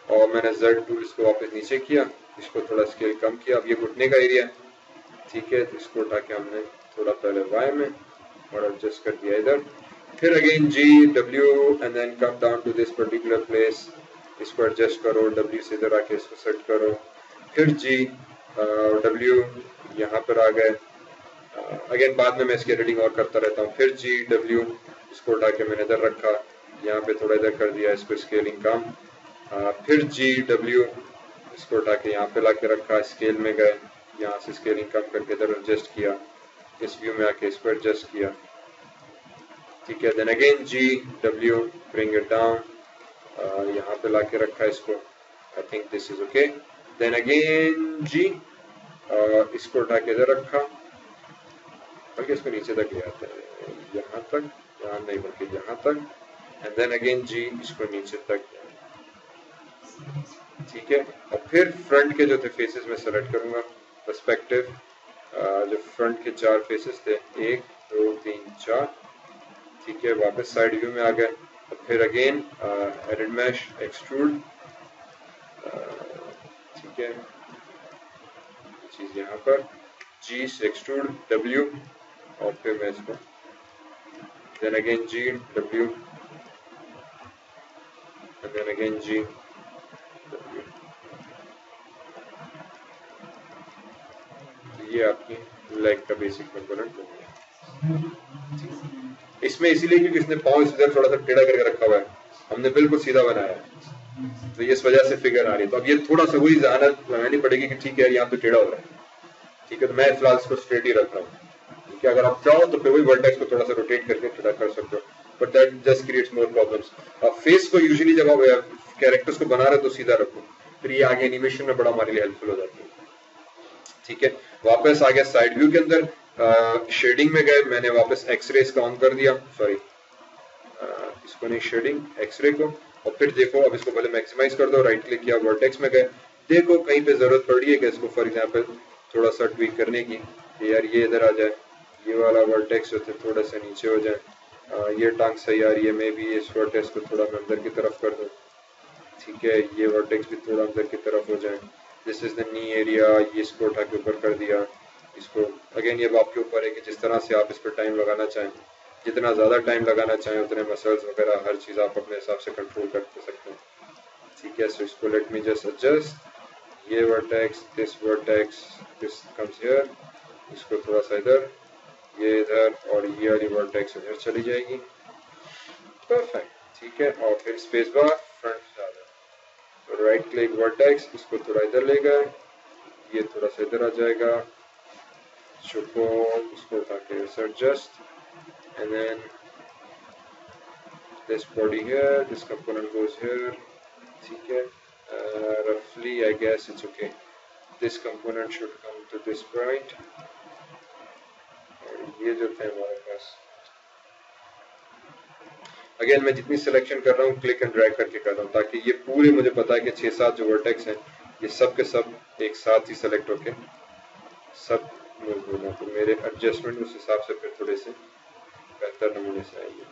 और मैंने Z टूल इसको वापस नीचे किया, इसको थोड़ा स्केल कम किया। अब ये घुटने का एरिया है, ठीक है, तो इसको उठा के हमने थोड़ा पहले Y में और एडजस्ट कर दिया इधर। फिर again G, W and then come down to this particular place, इसको एडजस्ट करो, W से इधर आके इसको सेट करो। फिर G, W यहाँ पर आ गए। अगेन बाद में मैं इसकी एडिटिंग और करता रहता हूँ। फिर G, W, इसको उठा के मैंने इधर रखा, यहाँ पे थोड़ा इधर कर दिया, इसको स्केलिंग कम। फिर G, W, इसको उठा के यहाँ पे ला के रखा, स्केल में गए, यहाँ से स्केलिंग कम करके इधर एडजस्ट किया, इस व्यू में आके इसको एडजस्ट किया, ठीक है। Then again G W bring it down, यहाँ पे लाके रखा है इसको, I think this is okay. Then again G, इसको उठा के इधर रखा, बल्कि इसको नीचे तक ले आते हैं, यहाँ तक, यहाँ नहीं बल्कि यहाँ तक, एंड देन अगेन G, इसको नीचे तक, ठीक है। और फिर फ्रंट के जो थे फेसेस में सेलेक्ट करूंगा, पर्सपेक्टिव, जो फ्रंट के 4 फेसेस थे, 1 2 3 4, ठीक है। वापस साइड व्यू में आ गए, और फिर अगेन एडिट मैश एक्सट्रूड, ठीक है, चीज यहाँ पर G से एक्सट्रूड W, और फिर मैं इसको then again G W, and then again G W। ये आपकी लेग का बेसिक कंपोनेंट हो गया। इसमें इसीलिए क्योंकि इसने पाँव इधर थोड़ा सा टेढ़ा करके रखा हुआ है, हमने बिल्कुल सीधा बनाया है, तो ये इस वजह से फिगर आ रही है। तो अब ये थोड़ा सा वही जहानत लगानी पड़ेगी कि ठीक है यहाँ तो टेढ़ा हो रहा है, ठीक है। तो मैं फिलहाल इसको स्ट्रेट ही रख रहा हूँ, ठीक है। अगर आप चाहो तो फिर वही वर्टेक्स को थोड़ा सा रोटेट करके टेढ़ा कर सकते हो, but that just creates more problems. अब फेस को यूजुअली जब आप कैरेक्टर्स को बना रहे हो तो सीधा रखो, फिर ये आगे एनिमेशन में बड़ा हमारे लिए हेल्पफुल हो जाती है, ठीक है। वापस आ गया साइड व्यू के अंदर, शेडिंग में गए, मैंने वापस एक्सरे इसका ऑन कर दिया, सॉरी इसको नहीं, शेडिंग एक्सरे को, और फिर देखो अब इसको पहले मैक्सिमाइज कर दो, राइट क्लिक किया, वर्टेक्स में गए, देखो कहीं पे जरूरत पड़ रही है कि इसको फॉर एग्जांपल थोड़ा सा ट्वीक करने की, यार ये इधर आ जाए, ये वाला वर्टेक्स होते थोड़ा सा नीचे हो जाए, ये टांग सही आ रही है, मे भी इस वर्टेक्स को थोड़ा मैं अंदर की तरफ कर दूं, ठीक है, ये वर्टेक्स भी थोड़ा अंदर की तरफ हो जाए, this is the knee area, ये इसको उठा के ऊपर कर दिया, इसको अगेन ये आपके ऊपर है कि जिस तरह से आप इस पर टाइम लगाना चाहें, जितना ज़्यादा टाइम लगाना चाहें उतने मसल्स वगैरह हर चीज़ आप अपने हिसाब से कंट्रोल कर सकते हैं, ठीक है। सो इसको लेट मी जस्ट एडजस्ट, ये वर्टेक्स, दिस कम्स हियर, इसको थोड़ा सा इधर, ये इधर, और ये वाली वर्टेक्स इधर चली जाएगी, परफेक्ट, ठीक है। और फिर स्पेस बार फ्रंट से आ जाए, तो राइट क्लिक वर्टेक्स, इसको थोड़ा इधर ले गए, ये थोड़ा सा इधर आ जाएगा, चुको इसको उठा के adjust, and then this body here, this component goes here, ठीक है। Roughly I guess it's okay, this component should come to this point, और ये जो थे हमारे पास, अगेन मैं जितनी सिलेक्शन कर रहा हूँ क्लिक एंड ड्रैग करके कर रहा हूँ, ताकि ये पूरे मुझे पता है कि 6-7 जो वर्टेक्स हैं ये सब के सब एक साथ ही सेलेक्ट होके सब मूव होना, तो मेरे एडजस्टमेंट उस हिसाब से फिर थोड़े से बेहतर नमूने से आएंगे।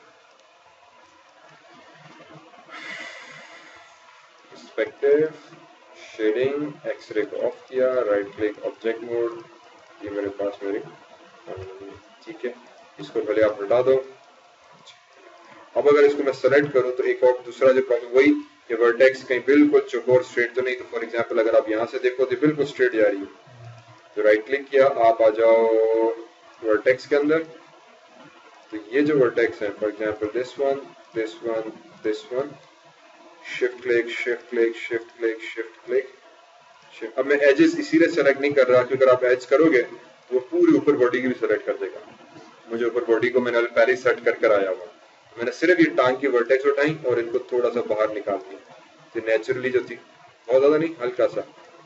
पर्सपेक्टिव, शेडिंग, एक्सरे को ऑफ किया, राइट क्लिक ऑब्जेक्ट मोड, ये मेरे पास मेरी, ठीक है। इसको पहले आप हटा दो। अब अगर इसको मैं सेलेक्ट करूं तो एक और दूसरा जो प्रॉब्लम वही कि वर्टेक्स कहीं बिल्कुल चौकोर स्ट्रेट तो नहीं, तो फॉर एग्जांपल अगर आप यहाँ से देखो तो बिल्कुल स्ट्रेट जा रही है, तो राइट क्लिक किया, आप आ जाओ वर्टेक्स के अंदर, तो ये जो वर्टेक्स है for example this one, this one, this one, shift click, shift click, shift click, shift click, shift. अब मैं एजेस इसीलिए सेलेक्ट नहीं कर रहा क्योंकि अगर आप एज करोगे तो वो पूरी ऊपर बॉडी की भी सेलेक्ट कर देगा। मुझे ऊपर बॉडी को मैंने पहले ही सेट कर आया हुआ, मैंने सिर्फ ये टांग की वर्टेक्स उठाई और इनको थोड़ा सा बाहर निकाल दिया, तो नेचुरली जो थी बहुत ज्यादा नहीं, हल्का सा,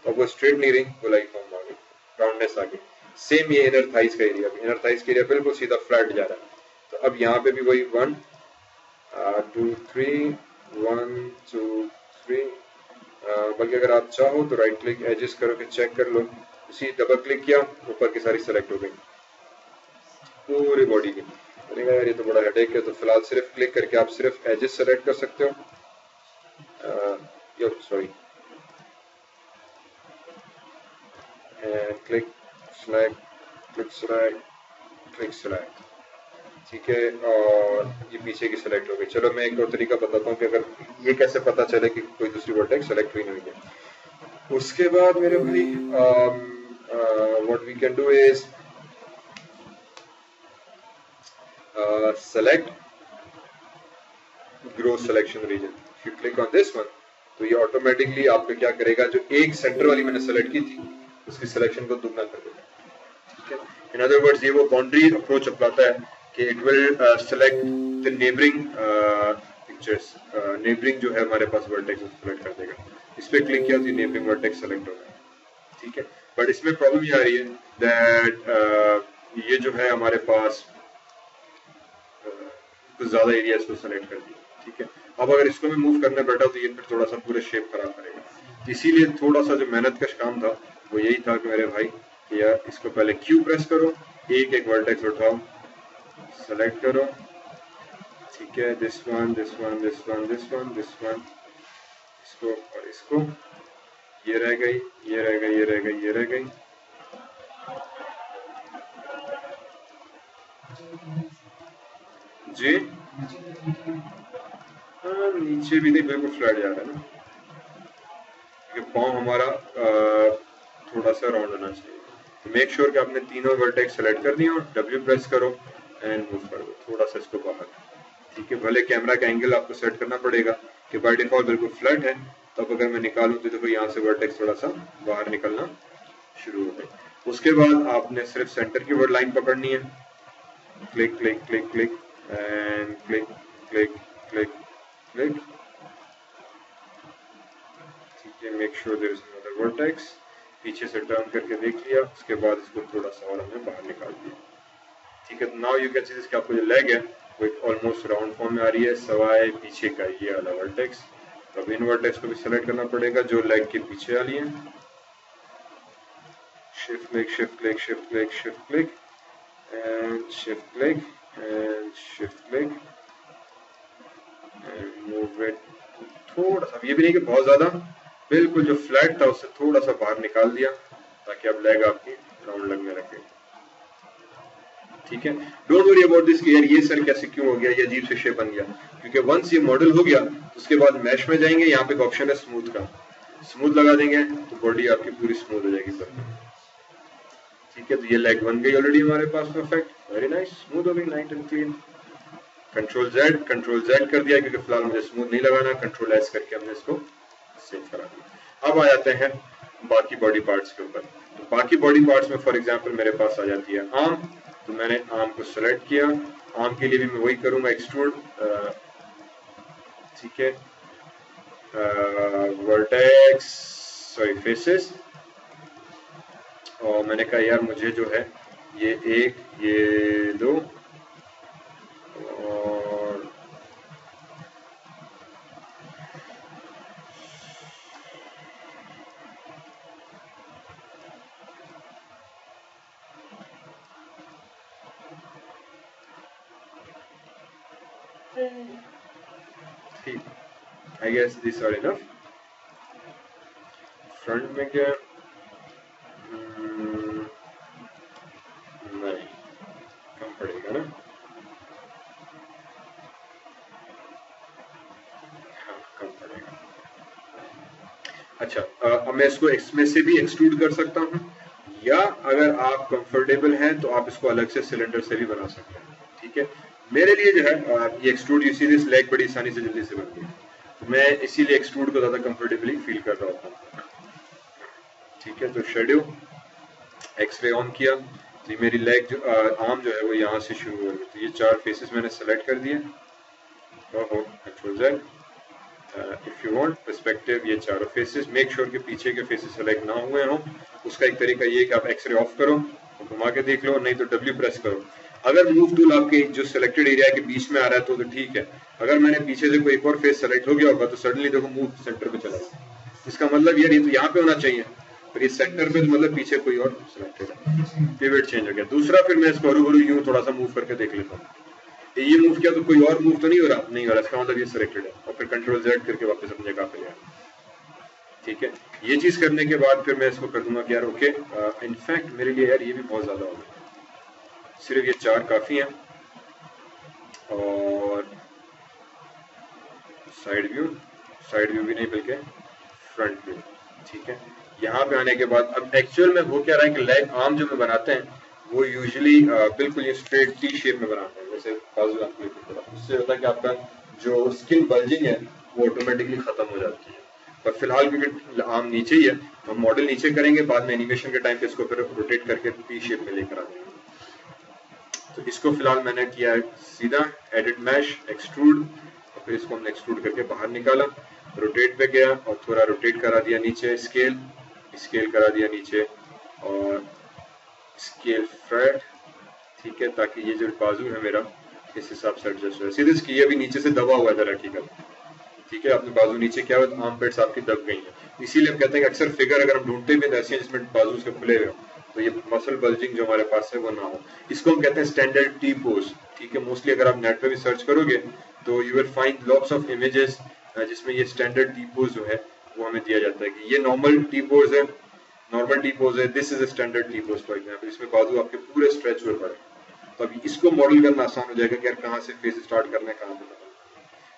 अब वो स्ट्रेट नहीं रही, वो लाइक फॉर्म आ गई, राउंडनेस आ गई। सेम ये इनर थाइस का एरिया, इनर थाइस का एरिया बिल्कुल सीधा फ्लैट जा रहा है, तो अब यहाँ पे भी वही 1 2 3 1 2 3, बल्कि अगर आप चाहो तो राइट क्लिक एडजस्ट करो कि चेक कर लो, उसी डबल क्लिक किया ऊपर की सारी सेलेक्ट हो गई पूरी बॉडी की। यार ये तो बड़ा हेडेक है, तो फिलहाल सिर्फ क्लिक करके आप सिर्फ एजेस सेलेक्ट कर सकते हो, sorry click select, click select, click select, ठीक है, और ये पीछे की सेलेक्ट हो गई। चलो मैं एक और तरीका बताता हूँ कि अगर ये कैसे पता चले कि कोई दूसरी वर्टेक्स सेलेक्ट हुई नहीं है। उसके बाद मेरे भाई what we can do is select grow selection region, if you click on this one तो ये ऑटोमेटिकली आपको क्या करेगा, जो एक सेंटर वाली मैंने सेलेक्ट की थी उसकी सिलेक्शन को दुगना कर देगा, ठीक है। इन अदर वर्ड्स ये वो बाउंड्री अप्रोच अपनाता है कि it will select the neighbouring pictures, neighbouring जो है हमारे पास वर्टेक्स सेलेक्ट कर देगा। इस पर क्लिक किया तो नेबरिंग वर्टेक्स सेलेक्ट हो गया, ठीक है। बट इसमें प्रॉब्लम ये आ रही है दैट ये जो है हमारे पास कुछ ज्यादा एरिया इसको सेलेक्ट कर दिया, ठीक है। अब अगर इसको मैं मूव करने बैठा तो ये फिर थोड़ा सा पूरे शेप खराब करेगा, इसीलिए थोड़ा सा जो मेहनत कश काम था वो यही था कि मेरे भाई कि यार इसको पहले क्यू प्रेस करो, एक एक वर्टेक्स उठाओ, सेलेक्ट करो, ठीक है, this one this one this one this one this one, इसको और इसको, ये रह गई, ये रह गई, ये रह गई, ये रह गई, जी हाँ नीचे भी नहीं, बिल्कुल फ्लैट जा रहा है ना, क्योंकि फॉर्म हमारा थोड़ा सा राउंड होना चाहिए। तो मेक श्योर कि आपने तीनों वर्टेक्स सेलेक्ट कर दिया और W प्रेस करो एंड मूव कर दो थोड़ा सा इसको बाहर, ठीक है। भले कैमरा का एंगल आपको सेट करना पड़ेगा कि बाय डिफॉल्ट बिल्कुल फ्लैट है, तो अब अगर मैं निकालूं तो देखो यहाँ से वर्टेक्स थोड़ा सा बाहर निकलना शुरू हो गए। उसके बाद आपने सिर्फ सेंटर की वर्ड लाइन पकड़नी है, click click click click and click click click click, ठीक है। Make sure there is another vertex, पीछे से टर्न करके देख लिया, उसके बाद इसको थोड़ा सा और हमने बाहर निकाल दिया, ठीक है। Now you can see this कि आपको जो लेग है वो एक ऑलमोस्ट राउंड फॉर्म में आ रही है, सवाए पीछे का ये वाला वर्टेक्स, तो अब इन वर्टेक्स को भी सेलेक्ट करना पड़ेगा जो लेग के पीछे वाली है, shift click shift click shift click shift click and shift click and shift click and move it थोड़ा सा, ये भी नहीं कि बहुत ज्यादा, बिल्कुल जो फ्लैट था उससे थोड़ा सा बाहर निकाल दिया ताकि अब लेग आपकी राउंड लगने लगे, ठीक है। डोंट वरी अबाउट दिस कि यार ये सर कैसे क्यों हो गया, ये अजीब से शेप बन गया, क्योंकि वंस ये मॉडल हो गया तो उसके बाद मैश में जाएंगे, यहाँ पे एक ऑप्शन है स्मूथ का, स्मूथ लगा देंगे तो बॉडी आपकी पूरी स्मूथ हो जाएगी सर, ठीक है। तो ये लेग बन गई ऑलरेडी हमारे पास, परफेक्ट, वेरी नाइस, स्मूथ हो गई, night and clean. Control Z कर दिया क्योंकि फिलहाल मुझे स्मूथ नहीं लगाना, कंट्रोल एस करके हमने इसको सेव करा दिया। अब आ जाते हैं बाकी बॉडी पार्ट्स के ऊपर। तो बाकी बॉडी पार्ट्स में फॉर एग्जांपल मेरे पास आ जाती है आर्म, तो मैंने आर्म को सेलेक्ट किया, आर्म के लिए भी मैं वही करूंगा, एक्सट्रूड, ठीक है, वर्टेक्स सॉरी फेसेस, और मैंने कहा यार मुझे जो है ये एक, ये दो और ठीक, I guess this are enough. Front में क्या नहीं कम पड़ेगा ना, हाँ कम पड़ेगा। अच्छा अब मैं इसको इसमें से भी एक्सट्रूड कर सकता हूँ, या अगर आप कंफर्टेबल हैं तो आप इसको अलग से सिलेंडर से भी बना सकते हैं, ठीक है। मेरे लिए जो है ये extrude, you see this leg बड़ी आसानी से जल्दी से बनती है, तो मैं इसीलिए एक्सट्रूड को ज्यादा कंफर्टेबली फील कर रहा हूँ, ठीक है। तो शेडो एक्सरे ऑन किया तो मेरी लेग जो आर्म जो है वो यहाँ से शुरू हो गई, तो ये चार फेसेस मैंने सेलेक्ट कर दिए, control Z, if you want perspective, ये चारों फेसेस, मेक श्योर कि पीछे के फेसेस सेलेक्ट ना हुए हों। उसका एक तरीका ये कि आप एक्सरे ऑफ करो, घुमा के देख लो, नहीं तो W प्रेस करो। अगर मूव टूल आपके जो सिलेक्टेड एरिया के बीच में आ रहा है तो ठीक है, अगर मैंने पीछे से कोई एक और फेस सेलेक्ट हो गया होगा तो सडनली देखो मूव सेंटर पे चला गया, इसका मतलब यार ये तो यहाँ पे होना चाहिए, पर ये सेंटर पे तो मतलब पीछे कोई और सिलेक्टेड है, पिवट चेंज हो गया। दूसरा फिर मैं इसको हरू यूं थोड़ा सा मूव करके देख लेता हूँ, ये मूव किया तो कोई और मूव तो नहीं हो रहा, नहीं हो रहा, इसका मतलब ये सिलेक्टेड है, और फिर कंट्रोल जेड करके वापस अपनी जगह पे ले आया, ठीक है। ये चीज करने के बाद फिर मैं इसको कर दूंगा कि यार ओके, इनफैक्ट मेरे लिए यार ये भी बहुत ज्यादा होगा, सिर्फ ये चार काफी हैं, और साइड व्यू भी नहीं बल्कि फ्रंट व्यू, ठीक है। यहाँ पे आने के बाद अब एक्चुअल में वो क्या रहा है कि लेग आर्म जो में बनाते हैं वो यूजुअली बिल्कुल ये स्ट्रेट टी शेप में बनाते हैं, जैसे उससे होता है कि आपका जो स्किन बल्जिंग है वो ऑटोमेटिकली खत्म हो जाती है। पर फिलहाल क्योंकि आर्म नीचे ही है तो हम मॉडल नीचे करेंगे, बाद में एनिमेशन के टाइम पे इसको फिर रोटेट करके टी शेप में लेकर आ जाएंगे। तो इसको फिलहाल मैंने किया है सीधा, एडिट मैश, एक्सट्रूड, और फिर इसको हमने एक्सट्रूड करके बाहर निकाला, रोटेट पे गया और थोड़ा रोटेट करा दिया नीचे, स्केल करा दिया नीचे और स्केल फ्रेट, ठीक है, ताकि ये जो बाजू है मेरा इस हिसाब से एडजस्ट हो। सीधे इसकी ये भी नीचे से दबा हुआ है दर हकीकत, ठीक है, अपने बाजू नीचे क्या हुआ, आर्म पेट्स आपकी दब गई है, इसीलिए हम कहते हैं कि अक्सर फिगर अगर हम ढूंढते भी ऐसी है जिसमें बाजू उसके खुले हुए हो, तो ये मसल बल्जिंग जो हमारे पास है वो ना हो। इसको हम कहते हैं स्टैंडर्ड टी पोज, ठीक है। मोस्टली अगर आप नेट पे भी सर्च करोगे तो you will find lots of images जिसमें ये स्टैंडर्ड टी पोज जो है वो हमें दिया जाता है कि ये नॉर्मल टी पोज है, this is a standard T pose for example, इसमें बाजू आपके पूरे स्ट्रेच हुए पड़े, तो अभी इसको मॉडल करना आसान हो जाएगा कि यार कहाँ से फेस स्टार्ट करना है, कहाँ पे,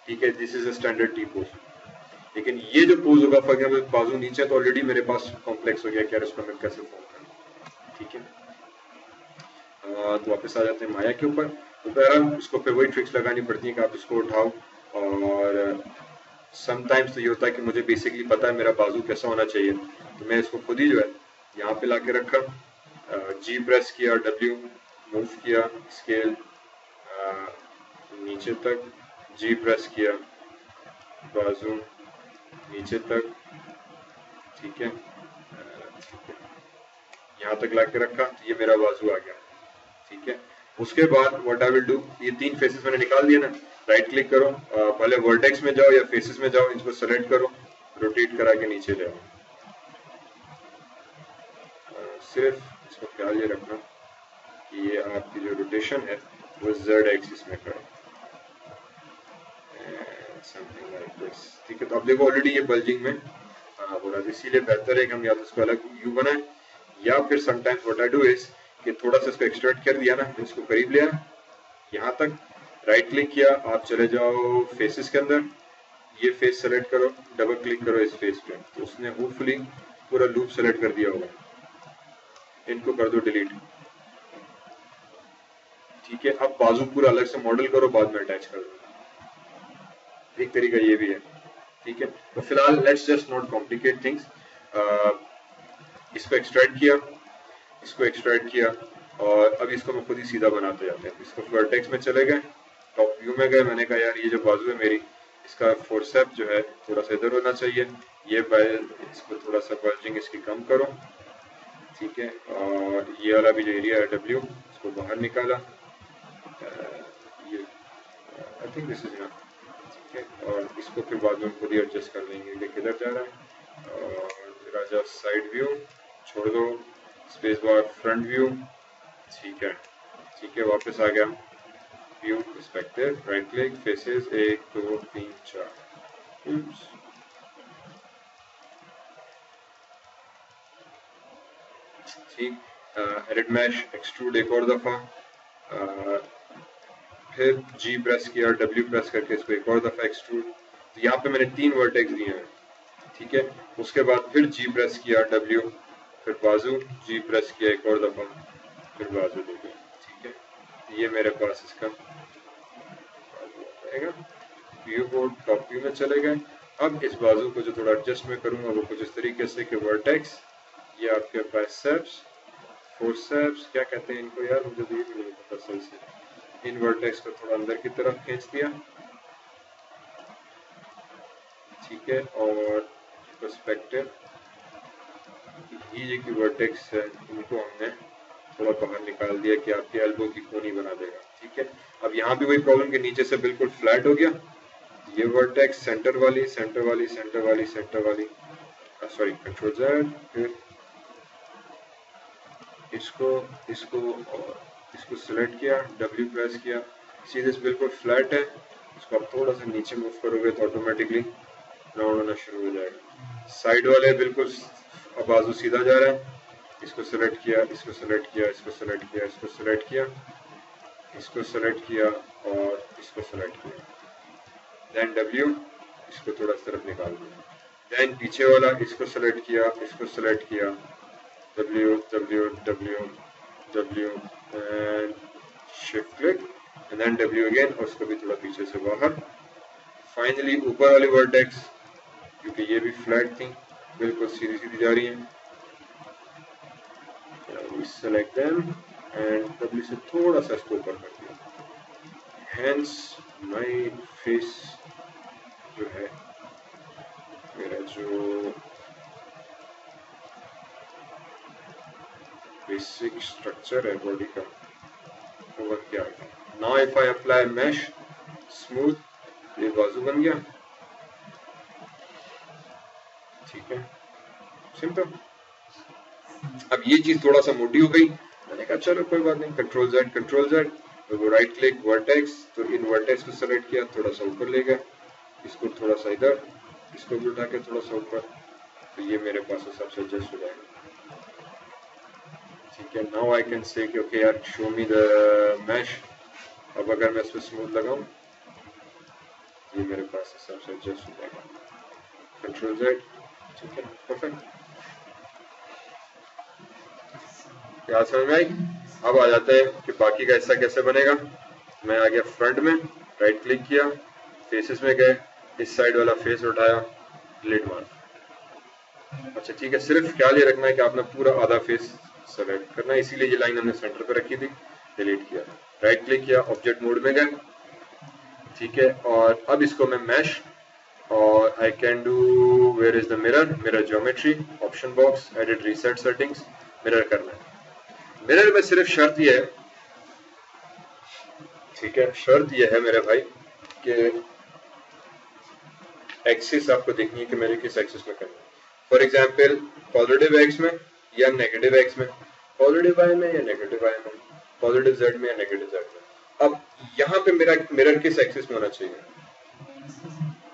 ठीक है, this is a standard T pose. लेकिन ये जो पोज होगा फॉर एग्जांपल बाजू नीचे, तो ऑलरेडी मेरे पास कॉम्प्लेक्स हो गया कि यार इसको मैं कैसे फॉर्म करूँ, ठीक है। तो वापस आ जाते हैं माया के ऊपर। तो बहरहाल इसको फिर वही ट्रिक्स लगानी पड़ती है कि आप इसको उठाओ, और समटाइम्स तो ये होता है कि मुझे बेसिकली पता है मेरा बाजू कैसा होना चाहिए, तो मैं इसको खुद ही जो है यहाँ पे लाके रखा, जी प्रेस किया, डब्ल्यू मूव किया, स्केल नीचे तक, जी प्रेस किया, बाजू नीचे तक, ठीक है, यहाँ तक लाके रखा, तो ये मेरा बाजू आ गया, ठीक है। उसके बाद व्हाट आई विल डू, ये 3 फेसेस मैंने निकाल दिया ना, राइट क्लिक करो, पहले वर्टेक्स में जाओ या फेसेस में जाओ, इसको सेलेक्ट करो, रोटेट करा के नीचे ले आओ। सिर्फ इसको ख्याल ये रखना कि ये आपकी जो रोटेशन है वो जेड एक्सिस में करो, समथिंग लाइक दिस, ठीक है। तो अब देखो ऑलरेडी ये बल्जिंग में हो रहा है, इसीलिए बेहतर है कि हम या तो इसको अलग व्यू बनाएं, या फिर sometimes what I do is कि थोड़ा सा इसको एक्सट्रैक्ट कर दिया ना, इसको करीब लिया, यहाँ तक राइट क्लिक किया, आप चले जाओ फेसेस के अंदर, ये फेस सेलेक्ट करो, डबल क्लिक करो इस फेस पे, तो उसने होपफुली पूरा लूप सेलेक्ट कर दिया होगा, इनको कर दो डिलीट, ठीक है। अब बाजू पूरा अलग से मॉडल करो, बाद में अटैच कर दो, एक तरीका ये भी है, ठीक है। तो फिलहाल let's just not complicate things, इसको एक्सट्रैक्ट किया, इसको एक्सट्रैक्ट किया, और अब इसको मैं खुद ही सीधा बनाते जाते हैं। इसको वर्टेक्स में चले गए, टॉप व्यू में गए, मैंने कहा यार ये जो बाजू है मेरी, इसका फोरसेप जो है थोड़ा सा इधर होना चाहिए, ये इसको थोड़ा सा बल्जिंग इसकी कम करो, ठीक है, और ये वाला भी जो एरिया है डब्ल्यू, इसको बाहर निकाला, ये आई थिंक दिस इज इनफ, ठीक है, और इसको फिर बाद में खुद ही एडजस्ट कर लेंगे कि किधर जा रहा है, और राजा साइड व्यू छोड़ दो, स्पेस बार फ्रंट व्यू, ठीक है, ठीक है, वापस आ गया view perspective, right click, faces 1 2 3 4, ठीक, एडिट मैश, एक्सट्रूड एक और दफा, फिर जी प्रेस किया, डब्ल्यू प्रेस करके इसको एक और दफा एक्सट्रूड, तो यहाँ पे मैंने 3 वर्टेक्स दिए हैं, ठीक है। उसके बाद फिर जी प्रेस किया, डब्ल्यू, फिर बाजू, जी प्रेस किया एक और दफा, फिर बाजू दे दिया, ठीक है। ये मेरे पास इसका आएगा, व्यू बोर्ड टॉप व्यू में चले गए। अब इस बाजू को जो थोड़ा एडजस्ट में करूंगा वो कुछ इस तरीके से कि वर्टेक्स, ये आपके बाइसेप्स, फोरसेप्स, क्या कहते हैं इनको यार, मुझे भी नहीं पता सही से, इन वर्टेक्स को थोड़ा अंदर की तरफ खींच दिया, ठीक है, और पर्सपेक्टिव, ये जो वर्टेक्स है इनको हमने थोड़ा बाहर निकाल दिया कि आपके एल्बो की कोनी बना देगा, ठीक है। अब यहाँ भी वही प्रॉब्लम के नीचे से बिल्कुल फ्लैट हो गया, ये वर्टेक्स सेंटर वाली सेंटर वाली सेंटर वाली सेंटर वाली, सॉरी कंट्रोल जेड, फिर इसको इसको और इसको सिलेक्ट किया, डब्ल्यू प्रेस किया, सीधे बिल्कुल फ्लैट है, इसको आप थोड़ा सा नीचे मूव करोगे तो ऑटोमेटिकली राउंड होना शुरू हो जाएगा। साइड वाले बिल्कुल अब बाजू सीधा जा रहा है, इसको सेलेक्ट किया, इसको सेलेक्ट किया, इसको सेलेक्ट किया, इसको सेलेक्ट किया, इसको सेलेक्ट किया और इसको सेलेक्ट किया, देन डब्ल्यू, इसको थोड़ा इस तरफ निकाल दिया, देन पीछे वाला इसको सेलेक्ट किया, इसको सेलेक्ट किया, W W W W and shift click, and then W again, और उसको भी थोड़ा पीछे से बाहर। फाइनली ऊपर वाली वर्टेक्स, क्योंकि ये भी फ्लैट थी, बिल्कुल सीधी सीधी जा रही है, सेलेक्ट देम, एंड डब्ल्यू से थोड़ा सा इसको ऊपर कर दिया, हेंस माई फेस जो है, मेरा जो बेसिक स्ट्रक्चर है बॉडी का वो बन गया। Now if I apply mesh smooth, ये बाजू बन गया, ठीक है, सिंपल। अब ये चीज थोड़ा सा मोटी हो गई, मैंने कहा चलो कोई बात नहीं, कंट्रोल जेड, तो वो राइट क्लिक वर्टेक्स, तो इन वर्टेक्स को सेलेक्ट किया, थोड़ा सा ऊपर ले गया, इसको थोड़ा सा इधर, इसको भी उठा के थोड़ा सा ऊपर, तो ये मेरे पास सबसे एडजस्ट हो जाएगा, ठीक है। नाउ आई कैन से कि ओके यार शो मी द मैश। अब अगर मैं इस पर स्मूथ लगाऊं, ये मेरे पास सबसे एडजस्ट हो जाएगा, कंट्रोल जेड, ठीक है, परफेक्ट। क्या समझ में आई? अब आ जाते हैं कि बाकी का हिस्सा कैसे बनेगा। मैं आ गया फ्रंट में, राइट क्लिक किया, फेसेस में गए, इस साइड वाला फेस उठाया, डिलीट मार। अच्छा ठीक है, सिर्फ ख्याल ये रखना है कि आपने पूरा आधा फेस सेलेक्ट करना है, इसीलिए ये लाइन हमने सेंटर पे रखी थी, डिलीट किया, राइट क्लिक किया, ऑब्जेक्ट मोड में गए, ठीक है। और अब इसको मैं मैश, और I can do where is the mirror geometry, option box, edit reset settings, mirror करना है। मिरर में सिर्फ शर्त ये है, ठीक है, शर्त ये है मेरे भाई कि एक्सिस आपको देखनी है कि मेरे किस एक्सिस में करना है। फॉर एग्जाम्पल पॉजिटिव एक्स में या नेगेटिव एक्स में, पॉजिटिव वाई में या नेगेटिव वाई में, पॉजिटिव जेड में या नेगेटिव जेड में। अब यहाँ पे मेरा मिरर किस एक्सिस में होना चाहिए,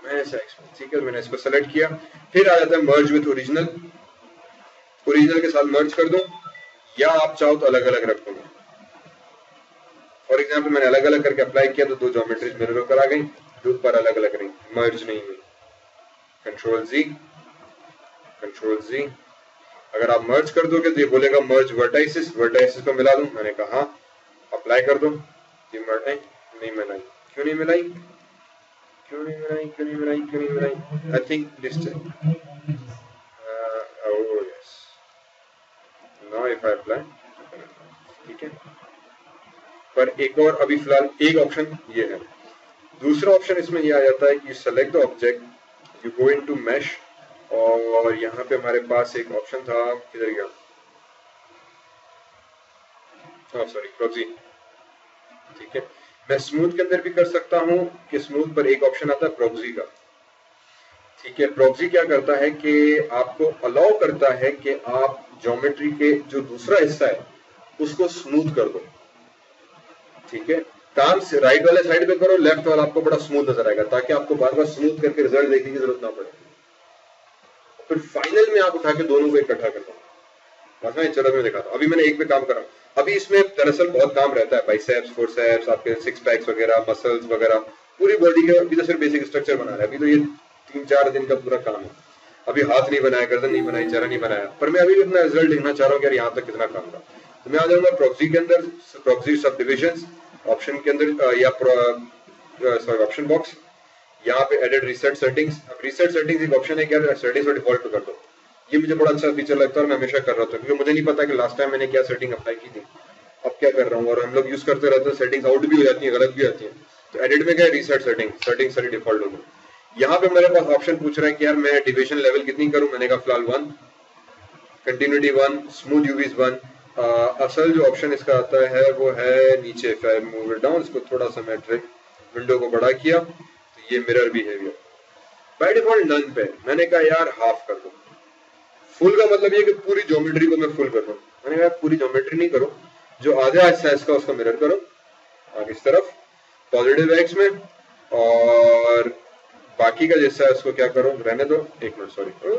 माइनस एक्स में, ठीक है। मैंने इसको सेलेक्ट किया, फिर आ जाता है मर्ज विथ ओरिजिनल, ओरिजिनल के साथ मर्ज कर दो, या आप चाहो तो अलग अलग रख दोगे। फॉर एग्जाम्पल मैंने अलग अलग करके अप्लाई किया तो दो ज्योमेट्रीज मेरे ऊपर आ गई, दो पर अलग अलग रही, मर्ज नहीं हुई। कंट्रोल जी, अगर आप मर्ज कर दोगे तो ये बोलेगा मर्ज वर्टाइसिस, वर्टाइसिस को मिला दूं, मैंने कहा हाँ, अप्लाई कर दो, ये नहीं मिलाई, क्यों नहीं मिलाई, आई think this oh yes, now if I apply, ठीक है। पर एक और अभी फिलहाल एक ऑप्शन ये है, दूसरा ऑप्शन इसमें ये आ जाता है कि select the object, you go into mesh, और यहाँ पे हमारे पास एक ऑप्शन था, किधर गया, सॉरी प्रॉक्सी, ठीक है। मैं स्मूथ के अंदर भी कर सकता हूँ कि स्मूथ पर एक ऑप्शन आता है प्रॉक्सी का, ठीक है। प्रॉक्सी क्या करता है कि आपको अलाउ करता है कि आप ज्योमेट्री के जो दूसरा हिस्सा है उसको स्मूथ कर दो, ठीक है। काम से राइट वाले साइड पे करो, लेफ्ट वाला आपको बड़ा स्मूथ नजर आएगा, ताकि आपको बार बार स्मूथ करके रिजल्ट देखने की जरूरत ना पड़े, फिर फाइनल में आप उठा के दोनों को इकट्ठा कर दो। चलो मैं दिखाता हूं, अभी मैंने एक पे काम करा, अभी इसमें दरअसल बहुत काम रहता है, बाइसेप्स, फोरसेप्स, आपके सिक्स पैक्स वगैरह, मसल्स वगैरह, पूरी बॉडी का अभी तो सिर्फ बेसिक स्ट्रक्चर बना रहा है, अभी तो ये 3-4 दिन का पूरा काम है, अभी हाथ नहीं बनाया, गर्दन नहीं बनाई, चेहरा नहीं बनाया, पर मैं अभी भी अपना रिजल्ट देखना चाह रहा हूँ कि यार यहाँ तक कितना काम था। तो मैं आ जाऊंगा प्रॉक्सी के अंदर, प्रॉक्सी सब डिविजन ऑप्शन के अंदर, या सॉरी ऑप्शन बॉक्स, यहाँ पे एडिट रीसेट सेटिंग्स। अब रीसेट सेटिंग्स एक ऑप्शन है, क्या सेटिंग्स को डिफॉल्ट पे कर दो, ये मुझे बड़ा अच्छा फीचर लगता है और मैं हमेशा कर रहा था, क्योंकि मुझे नहीं पता कि लास्ट टाइम मैंने क्या सेटिंग अप्लाई की थी, अब क्या कर रहा हूँ, और हम लोग यूज करते रहते हैं, सेटिंग्स आउट भी हो जाती है, गलत भी आती है, तो एडिट में गए, रीसेट सेटिंग सारी डिफॉल्ट हो गई। यहाँ पे मेरे पास ऑप्शन पूछ रहा है कि यार मैं डिविजन लेवल कितनी करूँ, मैंने कहा फिलहाल 1, कंटिन्यूटी 1, स्मूथ यूवीज 1। असल जो ऑप्शन इसका आता है वो है नीचे, मूव इट डाउन, इसको थोड़ा सा मैं विंडो को बड़ा किया, तो ये mirror behaviour by default none पे, मैंने कहा यार हाफ कर दो, फुल का मतलब ये कि पूरी ज्योमेट्री को मैं फुल कर रहा हूँ, मैंने कहा पूरी ज्योमेट्री नहीं करो, जो आधा हिस्सा इसका उसका मिरर करो आगे इस तरफ पॉजिटिव एक्स में, और बाकी का जैसा है उसको क्या करो, रहने दो, एक मिनट, सॉरी क्यों,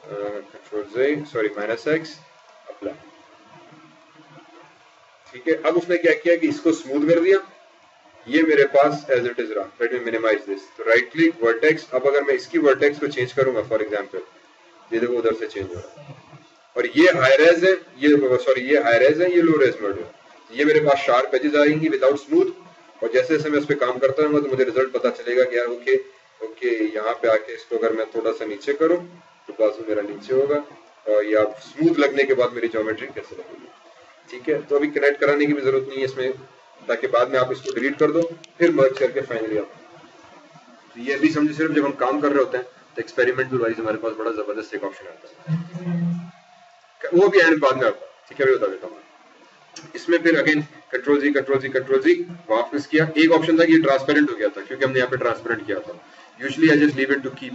कंट्रोल जे, सॉरी माइनस एक्स, अप्लाई, ठीक है। अब उसने क्या किया कि इसको स्मूथ कर दिया, ये मेरे पास एज इट इज रहा, लेट मी मिनिमाइज दिस, तो राइट क्लिक वर्टेक्स, अब अगर मैं इसकी वर्टेक्स को चेंज करूंगा, फॉर एग्जांपल ये देखो उधर से चेंज हो रहा है, और ये हाई रेज है, ये सॉरी ये हाई रेज है, ये लो रेज मोड है, ये मेरे पास शार्प एजेस आएंगी विदाउट स्मूथ, और जैसे जैसे मैं इस पे काम करता रहूंगा तो मुझे रिजल्ट पता चलेगा कि यार ओके यहाँ पे आके इसको अगर मैं थोड़ा सा नीचे करूँ तो बाजू मेरा नीचे होगा, और या स्मूथ लगने के बाद मेरी ज्योमेट्री कैसे लगेगी। ठीक है, तो अभी कनेक्ट कराने की भी जरूरत नहीं है इसमें, ताकि बाद में आप इसको डिलीट कर दो फिर मर्ज करके फाइनली आप, तो ये अभी समझे सिर्फ जब हम काम कर रहे होते हैं तो एक्सपेरिमेंटल वाइज हमारे पास बड़ा जबरदस्त एक ऑप्शन आता है, वो भी एंड बाद में आता है। ठीक है, अभी बता देता हूँ। इसमें फिर अगेन कंट्रोल जी वापस किया। एक ऑप्शन था कि ये ट्रांसपेरेंट हो गया था क्योंकि हमने यहाँ पे ट्रांसपेरेंट किया था। Usually I just leave it to keep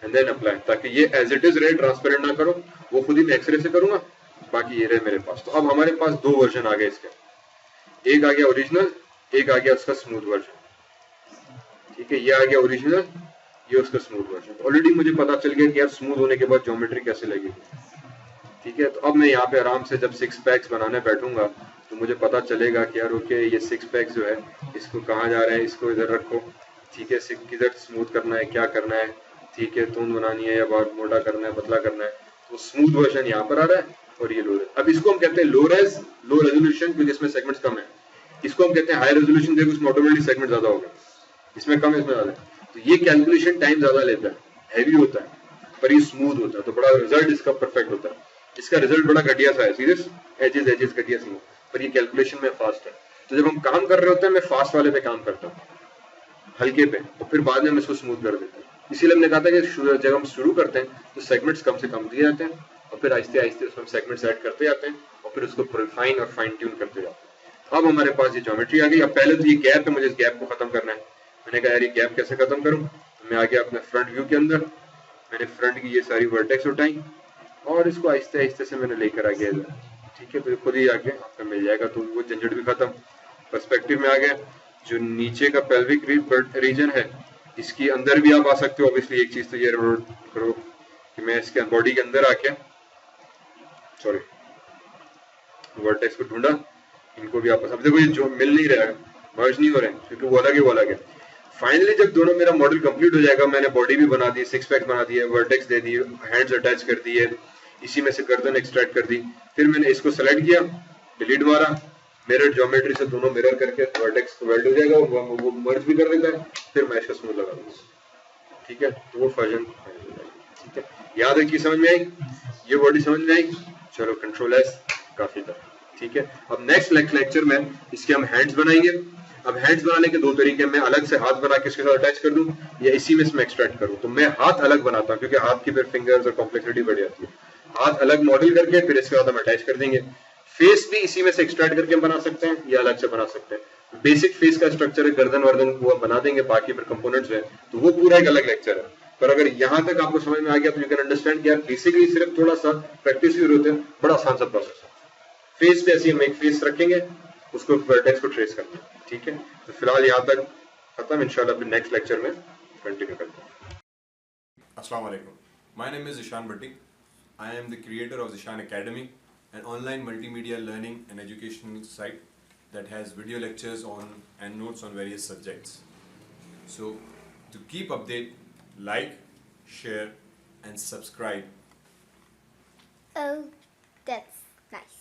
and then apply, ताकि ये एज इट इज रहे, ट्रांसपेरेंट ना करो, वो खुद ही मैं एक्सरे से करूंगा, बाकी ये रहे मेरे पास। तो अब हमारे पास दो वर्जन आ गए इसके, एक आ गया ओरिजिनल, एक आ गया उसका स्मूथ वर्जन। ठीक है, ये आ गया ओरिजिनल, ये उसका स्मूथ वर्जन। ऑलरेडी मुझे पता चल गया कि यार स्मूथ होने के बाद ज्योमेट्री कैसे लगेगी। ठीक है, तो अब मैं यहाँ पे आराम से जब 6 पैक्स बनाने बैठूंगा तो मुझे पता चलेगा कि यार ओके ये 6 पैक्स जो है इसको कहाँ जा रहे हैं, इसको इधर रखो। ठीक है, किधर स्मूथ करना है, क्या करना है, ठीक है, तूंद बनानी है या बहुत मोटा करना है, पतला करना है। तो स्मूथ वर्जन यहाँ पर आ रहा है और ये लो रेज। अब इसको हम कहते हैं लो रेजोल्यूशन क्योंकि इसमें सेगमेंट्स कम है। इसको हम कहते हैं हाई रेजोल्यूशन, देखो इसमें ऑटोमेटिक सेगमेंट ज्यादा होगा, इसमें कम, इसमें ज्यादा। तो ये कैलकुलेशन टाइम ज्यादा लेता है, हैवी होता है, पर ये स्मूथ होता है, तो बड़ा रिजल्ट इसका परफेक्ट होता है। इसका रिजल्ट बड़ा घटिया सा है, सीरियस एजेस घटिया सी, पर ये कैलकुलेशन में फास्ट है। तो जब हम काम कर रहे होते हैं मैं फास्ट वाले पे काम करता हूँ, हल्के पे, और फिर बाद में हम इसको स्मूथ कर देते हैं। इसीलिए हमने कहा था कि जब हम शुरू करते हैं तो सेगमेंट्स कम से कम दिए जाते हैं और फिर आहिस्ते आहिस्ते उसमें सेगमेंट्स ऐड करते जाते हैं और फिर उसको रिफाइन और फाइन ट्यून करते जाते हैं। अब हमारे पास ये ज्योमेट्री आ गई। अब पहले तो ये गैप है, मुझे इस गैप को खत्म करना है। मैंने कहा यार ये गैप कैसे खत्म करूं, तो मैं आ गया अपने फ्रंट व्यू के अंदर, मैंने फ्रंट की ये सारी वर्टेक्स उठाई और इसको आहिस्ते आहिस्ते से मैंने लेकर आ गया इधर। ठीक है, तो खुद ही आके आपका मिल जाएगा, तो वो झंझट भी खत्म, पर्सपेक्टिव में आ गया। जो नीचे का पेल्विक रीजन है इसकी अंदर भी आप आ सकते हो। ऑब्वियसली एक चीज तो ये करो कि मैं इसके बॉडी के अंदर आके, सॉरी, वर्टेक्स को ढूंढा, इनको भी आपस, अब देखो ये जो मिल नहीं रहा है, मर्ज नहीं हो रहे हैं क्योंकि वो अलग है, वो अलग है। फाइनली जब दोनों मेरा मॉडल कंप्लीट हो जाएगा, मैंने बॉडी भी बना दी, 6 पैक बना दिए, वर्टेक्स दे दिए, हैंड्स अटैच कर दिए, इसी में से गर्दन एक्सट्रैक्ट कर दी, फिर मैंने इसको सेलेक्ट किया, डिलीट मारा, मिरर ज्योमेट्री से दोनों मिरर करके वर्टेक्स को वेल्ड हो जाएगा, वो मर्ज भी कर देता है, फिर मैं इसका स्मूथ लगा दूंगा। ठीक है, तो वो वर्जन। ठीक है, याद रखिए, समझ में आई, ये बॉडी समझ में आई। चलो कंट्रोल एस काफी था। ठीक है, अब नेक्स्ट लेक्चर में इसके हम हैंड्स बनाएंगे। अब हैंड्स बनाने के दो तरीके, मैं अलग से हाथ बना के इसके साथ अटैच कर दूं या इसी में इसमें एक्सट्रैक्ट करूं। तो मैं हाथ अलग बनाता हूं क्योंकि हाथ की फिर फिंगर्स और कॉम्प्लेक्सिटी बढ़ जाती है। हाथ अलग मॉडल करके फिर इसके बाद हम अटैच कर देंगे। फेस भी इसी में से एक्सट्रैक्ट करके हम बना सकते हैं या अलग से बना सकते हैं। बेसिक फेस का स्ट्रक्चर है, गर्दन वर्दन वो बना देंगे, बाकी फिर कंपोनेंट्स है तो वो पूरा एक अलग लेक्चर है। पर अगर यहाँ तक आपको समझ में आ गया तो यू कैन अंडरस्टैंड कि यार बेसिकली सिर्फ थोड़ा सा प्रैक्टिस की जरूरत है, बड़ा आसान सा प्रोसेस है। फेस पे ऐसे हम एक फेस रखेंगे, उसको वर्टेक्स को ट्रेस करना है। ठीक है, तो फिलहाल यहाँ तक खत्म, इंशाल्लाह फिर नेक्स्ट लेक्चर में कंटिन्यू करते हैं। Assalamu alaikum. My name is Zishan Bhattik. I am the creator of Zishan Academy, an online multimedia learning and educational site that has video lectures on and notes on various subjects. So, to keep update, like, share, and subscribe. Oh, that's nice.